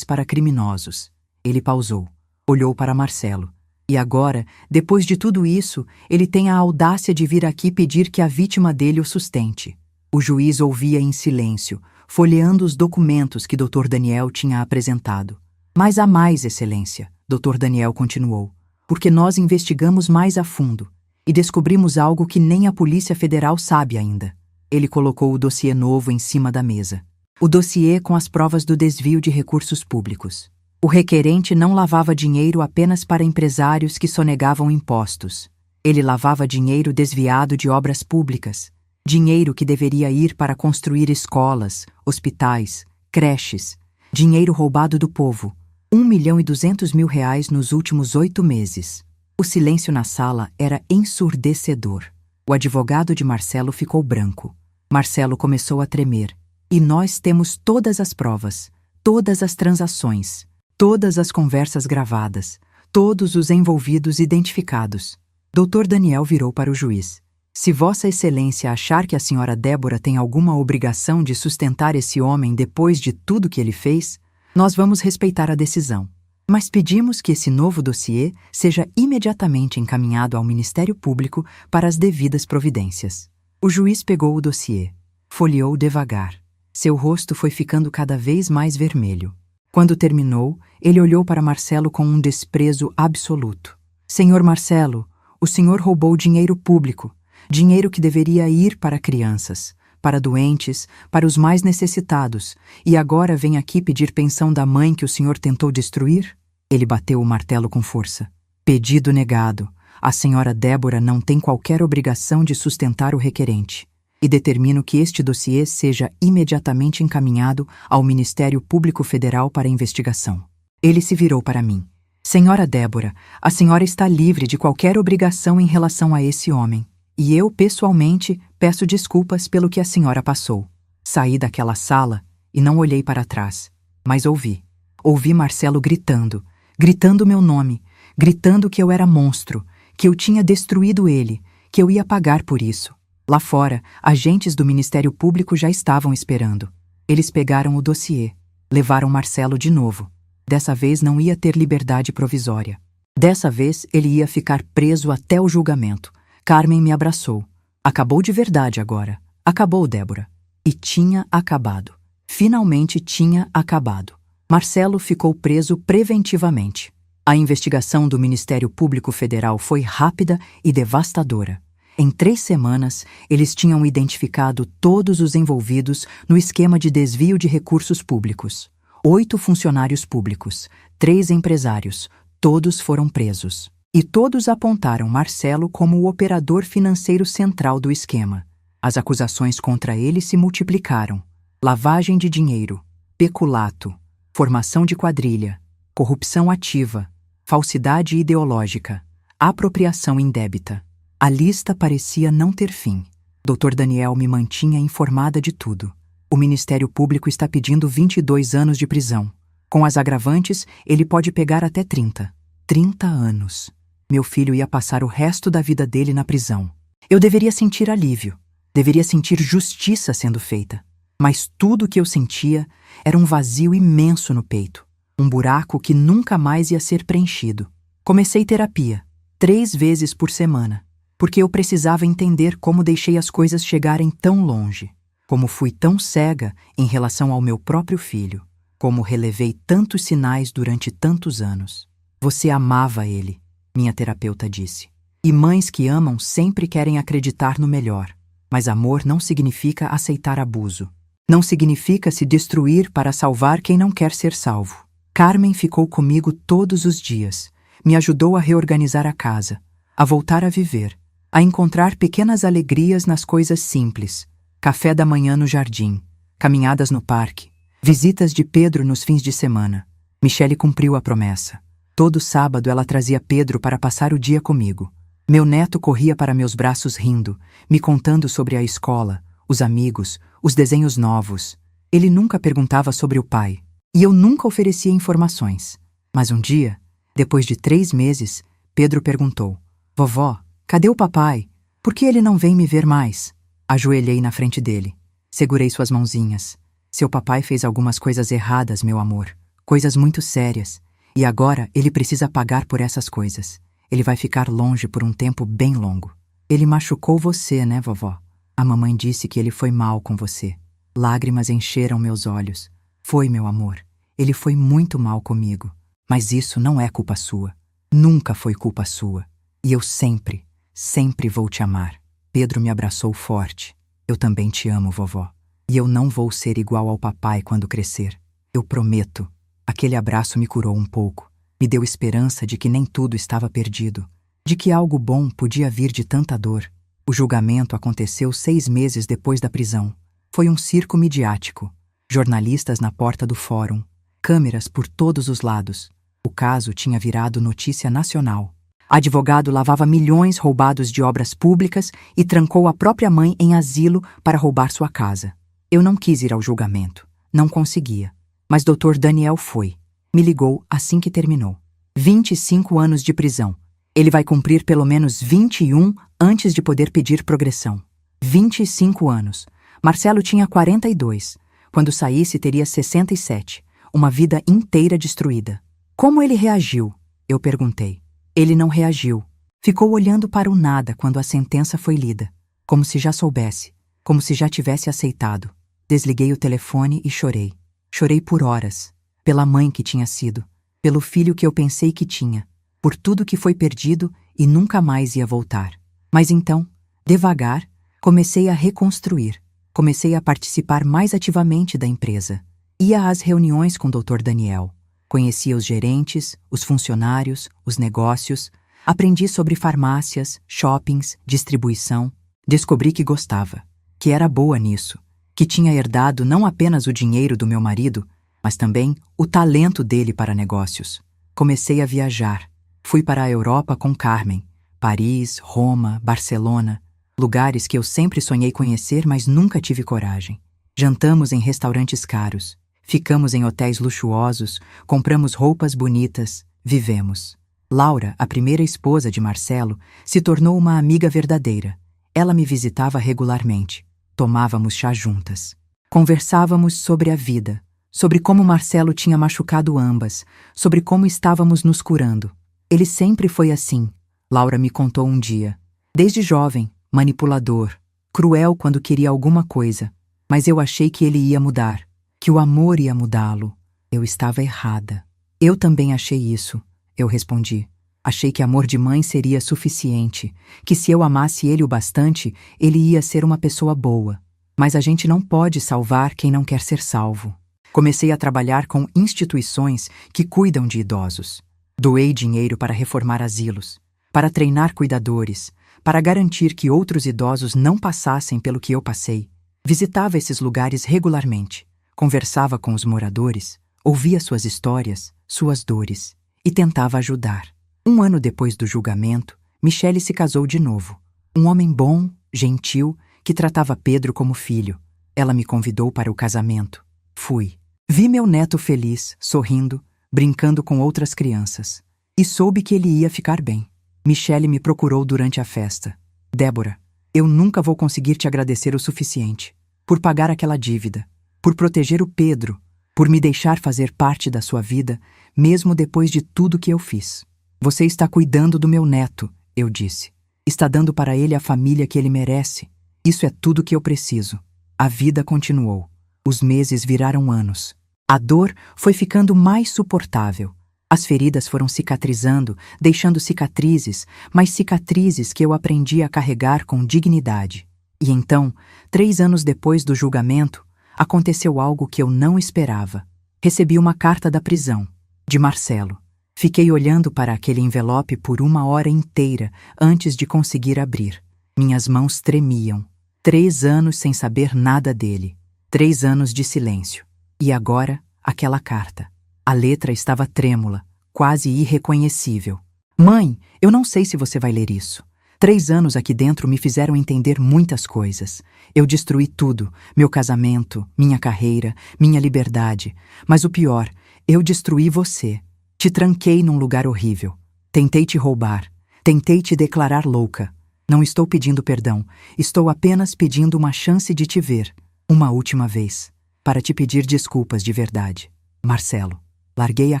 Speaker 1: para criminosos. Ele pausou. Olhou para Marcelo. E agora, depois de tudo isso, ele tem a audácia de vir aqui pedir que a vítima dele o sustente. O juiz ouvia em silêncio, folheando os documentos que Dr. Daniel tinha apresentado. Mas há mais, Excelência, Dr. Daniel continuou, porque nós investigamos mais a fundo e descobrimos algo que nem a Polícia Federal sabe ainda. Ele colocou o dossiê novo em cima da mesa. O dossiê com as provas do desvio de recursos públicos. O requerente não lavava dinheiro apenas para empresários que sonegavam impostos. Ele lavava dinheiro desviado de obras públicas. Dinheiro que deveria ir para construir escolas, hospitais, creches. Dinheiro roubado do povo. R$ 1.200.000 nos últimos 8 meses. O silêncio na sala era ensurdecedor. O advogado de Marcelo ficou branco. Marcelo começou a tremer. E nós temos todas as provas, todas as transações, todas as conversas gravadas, todos os envolvidos identificados. Dr. Daniel virou para o juiz. Se Vossa Excelência achar que a senhora Débora tem alguma obrigação de sustentar esse homem depois de tudo que ele fez, nós vamos respeitar a decisão. Mas pedimos que esse novo dossiê seja imediatamente encaminhado ao Ministério Público para as devidas providências. O juiz pegou o dossiê, folheou devagar. Seu rosto foi ficando cada vez mais vermelho. Quando terminou, ele olhou para Marcelo com um desprezo absoluto. Senhor Marcelo, o senhor roubou dinheiro público, dinheiro que deveria ir para crianças, para doentes, para os mais necessitados, e agora vem aqui pedir pensão da mãe que o senhor tentou destruir? Ele bateu o martelo com força. Pedido negado. A senhora Débora não tem qualquer obrigação de sustentar o requerente. E determino que este dossiê seja imediatamente encaminhado ao Ministério Público Federal para investigação. Ele se virou para mim. Senhora Débora, a senhora está livre de qualquer obrigação em relação a esse homem. E eu, pessoalmente, peço desculpas pelo que a senhora passou. Saí daquela sala e não olhei para trás, mas ouvi. Ouvi Marcelo gritando meu nome, gritando que eu era monstro, que eu tinha destruído ele, que eu ia pagar por isso. Lá fora, agentes do Ministério Público já estavam esperando. Eles pegaram o dossiê, levaram Marcelo de novo. Dessa vez não ia ter liberdade provisória. Dessa vez ele ia ficar preso até o julgamento. Carmen me abraçou. Acabou de verdade agora. Acabou, Débora. E tinha acabado. Finalmente tinha acabado. Marcelo ficou preso preventivamente. A investigação do Ministério Público Federal foi rápida e devastadora. Em 3 semanas, eles tinham identificado todos os envolvidos no esquema de desvio de recursos públicos. 8 funcionários públicos, 3 empresários, todos foram presos. E todos apontaram Marcelo como o operador financeiro central do esquema. As acusações contra ele se multiplicaram. Lavagem de dinheiro, peculato, formação de quadrilha, corrupção ativa, falsidade ideológica, apropriação indébita. A lista parecia não ter fim. Dr. Daniel me mantinha informada de tudo. O Ministério Público está pedindo 22 anos de prisão. Com as agravantes, ele pode pegar até 30. 30 anos. Meu filho ia passar o resto da vida dele na prisão. Eu deveria sentir alívio. Deveria sentir justiça sendo feita. Mas tudo o que eu sentia era um vazio imenso no peito. Um buraco que nunca mais ia ser preenchido. Comecei terapia, 3 vezes por semana. Porque eu precisava entender como deixei as coisas chegarem tão longe, como fui tão cega em relação ao meu próprio filho, como relevei tantos sinais durante tantos anos. Você amava ele, minha terapeuta disse. E mães que amam sempre querem acreditar no melhor, mas amor não significa aceitar abuso. Não significa se destruir para salvar quem não quer ser salvo. Carmen ficou comigo todos os dias. Me ajudou a reorganizar a casa, a voltar a viver, a encontrar pequenas alegrias nas coisas simples. Café da manhã no jardim, caminhadas no parque, visitas de Pedro nos fins de semana. Michele cumpriu a promessa. Todo sábado ela trazia Pedro para passar o dia comigo. Meu neto corria para meus braços rindo, me contando sobre a escola, os amigos, os desenhos novos. Ele nunca perguntava sobre o pai, e eu nunca oferecia informações. Mas um dia, depois de 3 meses, Pedro perguntou: Vovó, cadê o papai? Por que ele não vem me ver mais? Ajoelhei na frente dele. Segurei suas mãozinhas. Seu papai fez algumas coisas erradas, meu amor. Coisas muito sérias. E agora ele precisa pagar por essas coisas. Ele vai ficar longe por um tempo bem longo. Ele machucou você, né, vovó? A mamãe disse que ele foi mal com você. Lágrimas encheram meus olhos. Foi, meu amor. Ele foi muito mal comigo. Mas isso não é culpa sua. Nunca foi culpa sua. E eu sempre, sempre vou te amar. Pedro me abraçou forte. Eu também te amo, vovó. E eu não vou ser igual ao papai quando crescer. Eu prometo. Aquele abraço me curou um pouco. Me deu esperança de que nem tudo estava perdido. De que algo bom podia vir de tanta dor. O julgamento aconteceu 6 meses depois da prisão. Foi um circo midiático. Jornalistas na porta do fórum. Câmeras por todos os lados. O caso tinha virado notícia nacional. Advogado lavava milhões roubados de obras públicas e trancou a própria mãe em asilo para roubar sua casa. Eu não quis ir ao julgamento. Não conseguia. Mas Dr. Daniel foi. Me ligou assim que terminou. 25 anos de prisão. Ele vai cumprir pelo menos 21 antes de poder pedir progressão. 25 anos. Marcelo tinha 42. Quando saísse, teria 67. Uma vida inteira destruída. Como ele reagiu? Eu perguntei. Ele não reagiu. Ficou olhando para o nada quando a sentença foi lida. Como se já soubesse. Como se já tivesse aceitado. Desliguei o telefone e chorei. Chorei por horas. Pela mãe que tinha sido. Pelo filho que eu pensei que tinha. Por tudo que foi perdido e nunca mais ia voltar. Mas então, devagar, comecei a reconstruir. Comecei a participar mais ativamente da empresa. Ia às reuniões com o Dr. Daniel. Conhecia os gerentes, os funcionários, os negócios. Aprendi sobre farmácias, shoppings, distribuição. Descobri que gostava. Que era boa nisso. Que tinha herdado não apenas o dinheiro do meu marido, mas também o talento dele para negócios. Comecei a viajar. Fui para a Europa com Carmen. Paris, Roma, Barcelona. Lugares que eu sempre sonhei conhecer, mas nunca tive coragem. Jantamos em restaurantes caros. Ficamos em hotéis luxuosos. Compramos roupas bonitas. Vivemos. Laura, a primeira esposa de Marcelo, se tornou uma amiga verdadeira. Ela me visitava regularmente. Tomávamos chá juntas. Conversávamos sobre a vida, sobre como Marcelo tinha machucado ambas, sobre como estávamos nos curando. Ele sempre foi assim, Laura me contou um dia. Desde jovem, manipulador, cruel quando queria alguma coisa. Mas eu achei que ele ia mudar, que o amor ia mudá-lo. Eu estava errada. Eu também achei isso, eu respondi. Achei que amor de mãe seria suficiente, que se eu amasse ele o bastante, ele ia ser uma pessoa boa. Mas a gente não pode salvar quem não quer ser salvo. Comecei a trabalhar com instituições que cuidam de idosos. Doei dinheiro para reformar asilos, para treinar cuidadores, para garantir que outros idosos não passassem pelo que eu passei. Visitava esses lugares regularmente, conversava com os moradores, ouvia suas histórias, suas dores e tentava ajudar. 1 ano depois do julgamento, Michele se casou de novo. Um homem bom, gentil, que tratava Pedro como filho. Ela me convidou para o casamento. Fui. Vi meu neto feliz, sorrindo, brincando com outras crianças. E soube que ele ia ficar bem. Michele me procurou durante a festa. Débora, eu nunca vou conseguir te agradecer o suficiente. Por pagar aquela dívida. Por proteger o Pedro. Por me deixar fazer parte da sua vida, mesmo depois de tudo que eu fiz. Você está cuidando do meu neto, eu disse. Está dando para ele a família que ele merece. Isso é tudo que eu preciso. A vida continuou. Os meses viraram anos. A dor foi ficando mais suportável. As feridas foram cicatrizando, deixando cicatrizes, mas cicatrizes que eu aprendi a carregar com dignidade. E então, 3 anos depois do julgamento, aconteceu algo que eu não esperava. Recebi uma carta da prisão, de Marcelo. Fiquei olhando para aquele envelope por 1 hora inteira antes de conseguir abrir. Minhas mãos tremiam. 3 anos sem saber nada dele. 3 anos de silêncio. E agora, aquela carta. A letra estava trêmula, quase irreconhecível. Mãe, eu não sei se você vai ler isso. 3 anos aqui dentro me fizeram entender muitas coisas. Eu destruí tudo, meu casamento, minha carreira, minha liberdade. Mas o pior, eu destruí você. Te tranquei num lugar horrível. Tentei te roubar. Tentei te declarar louca. Não estou pedindo perdão. Estou apenas pedindo uma chance de te ver. Uma última vez. Para te pedir desculpas de verdade. Marcelo. Larguei a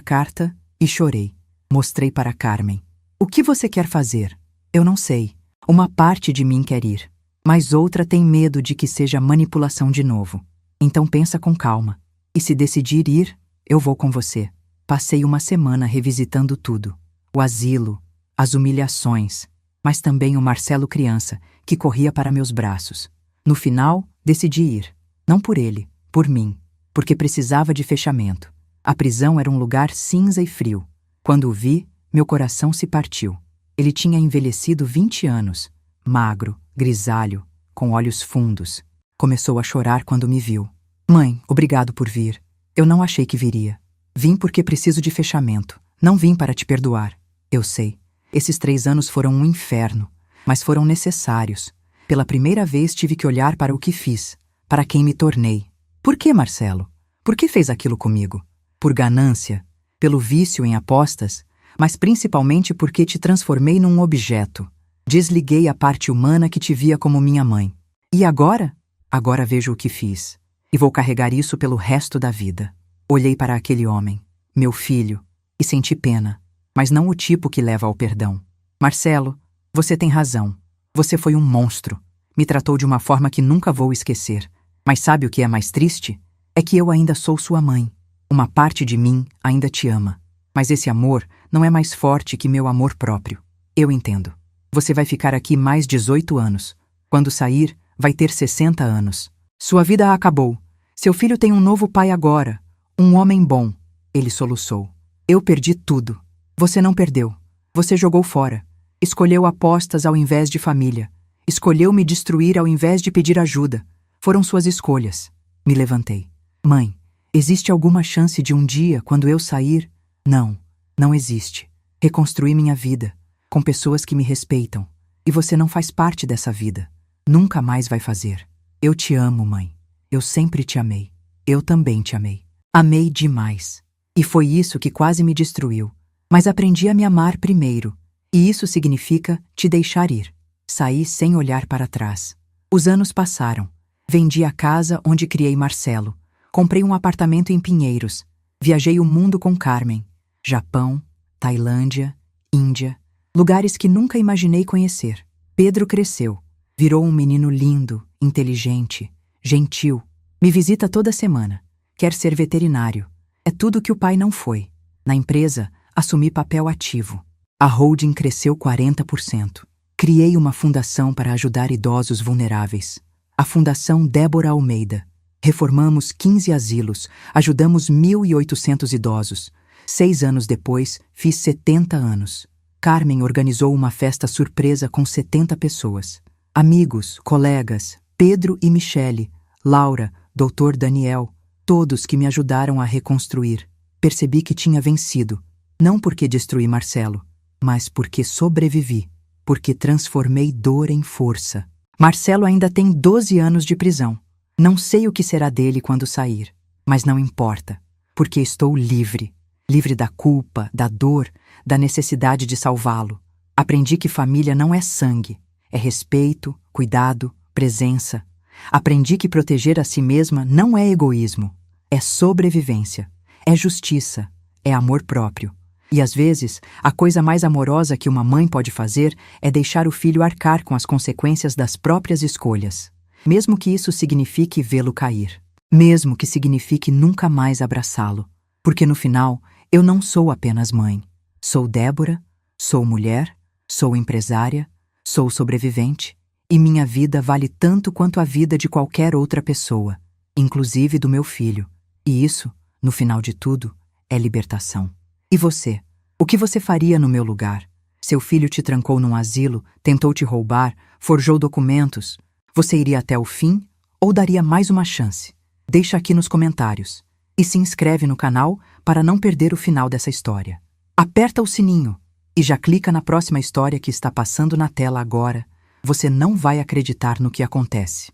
Speaker 1: carta e chorei. Mostrei para Carmen. O que você quer fazer? Eu não sei. Uma parte de mim quer ir. Mas outra tem medo de que seja manipulação de novo. Então pensa com calma. E se decidir ir, eu vou com você. Passei uma semana revisitando tudo. O asilo, as humilhações, mas também o Marcelo criança, que corria para meus braços. No final, decidi ir. Não por ele, por mim. Porque precisava de fechamento. A prisão era um lugar cinza e frio. Quando o vi, meu coração se partiu. Ele tinha envelhecido 20 anos, magro, grisalho, com olhos fundos. Começou a chorar quando me viu. Mãe, obrigado por vir. Eu não achei que viria. Vim porque preciso de fechamento. Não vim para te perdoar. Eu sei. Esses 3 anos foram um inferno, mas foram necessários. Pela primeira vez tive que olhar para o que fiz, para quem me tornei. Por que, Marcelo? Por que fez aquilo comigo? Por ganância? Pelo vício em apostas? Mas principalmente porque te transformei num objeto. Desliguei a parte humana que te via como minha mãe. E agora? Agora vejo o que fiz. E vou carregar isso pelo resto da vida. Olhei para aquele homem, meu filho, e senti pena, mas não o tipo que leva ao perdão. Marcelo, você tem razão. Você foi um monstro. Me tratou de uma forma que nunca vou esquecer. Mas sabe o que é mais triste? É que eu ainda sou sua mãe. Uma parte de mim ainda te ama. Mas esse amor não é mais forte que meu amor próprio. Eu entendo. Você vai ficar aqui mais 18 anos. Quando sair, vai ter 60 anos. Sua vida acabou. Seu filho tem um novo pai agora. Um homem bom. Ele soluçou. Eu perdi tudo. Você não perdeu. Você jogou fora. Escolheu apostas ao invés de família. Escolheu me destruir ao invés de pedir ajuda. Foram suas escolhas. Me levantei. Mãe, existe alguma chance de um dia, quando eu sair... Não, não existe. Reconstruí minha vida, com pessoas que me respeitam. E você não faz parte dessa vida. Nunca mais vai fazer. Eu te amo, mãe. Eu sempre te amei. Eu também te amei. Amei demais. E foi isso que quase me destruiu. Mas aprendi a me amar primeiro. E isso significa te deixar ir. Saí sem olhar para trás. Os anos passaram. Vendi a casa onde criei Marcelo. Comprei um apartamento em Pinheiros. Viajei o mundo com Carmen. Japão, Tailândia, Índia. Lugares que nunca imaginei conhecer. Pedro cresceu. Virou um menino lindo, inteligente, gentil. Me visita toda semana. Quer ser veterinário. É tudo que o pai não foi. Na empresa, assumi papel ativo. A holding cresceu 40%. Criei uma fundação para ajudar idosos vulneráveis. A Fundação Débora Almeida. Reformamos 15 asilos, ajudamos 1.800 idosos. 6 anos depois, fiz 70 anos. Carmen organizou uma festa surpresa com 70 pessoas. Amigos, colegas, Pedro e Michele, Laura, Dr. Daniel, todos que me ajudaram a reconstruir. Percebi que tinha vencido, não porque destruí Marcelo, mas porque sobrevivi, porque transformei dor em força. Marcelo ainda tem 12 anos de prisão. Não sei o que será dele quando sair, mas não importa, porque estou livre. Livre da culpa, da dor, da necessidade de salvá-lo. Aprendi que família não é sangue, é respeito, cuidado, presença. Aprendi que proteger a si mesma não é egoísmo, é sobrevivência, é justiça, é amor próprio. E às vezes, a coisa mais amorosa que uma mãe pode fazer é deixar o filho arcar com as consequências das próprias escolhas, mesmo que isso signifique vê-lo cair, mesmo que signifique nunca mais abraçá-lo, porque no final, eu não sou apenas mãe. Sou Débora, sou mulher, sou empresária, sou sobrevivente, e minha vida vale tanto quanto a vida de qualquer outra pessoa. inclusive do meu filho. E isso, no final de tudo, é libertação. E você? O que você faria no meu lugar? Seu filho te trancou num asilo, tentou te roubar, forjou documentos. Você iria até o fim ou daria mais uma chance? Deixa aqui nos comentários. E se inscreve no canal para não perder o final dessa história. Aperta o sininho e já clica na próxima história que está passando na tela agora. Você não vai acreditar no que acontece.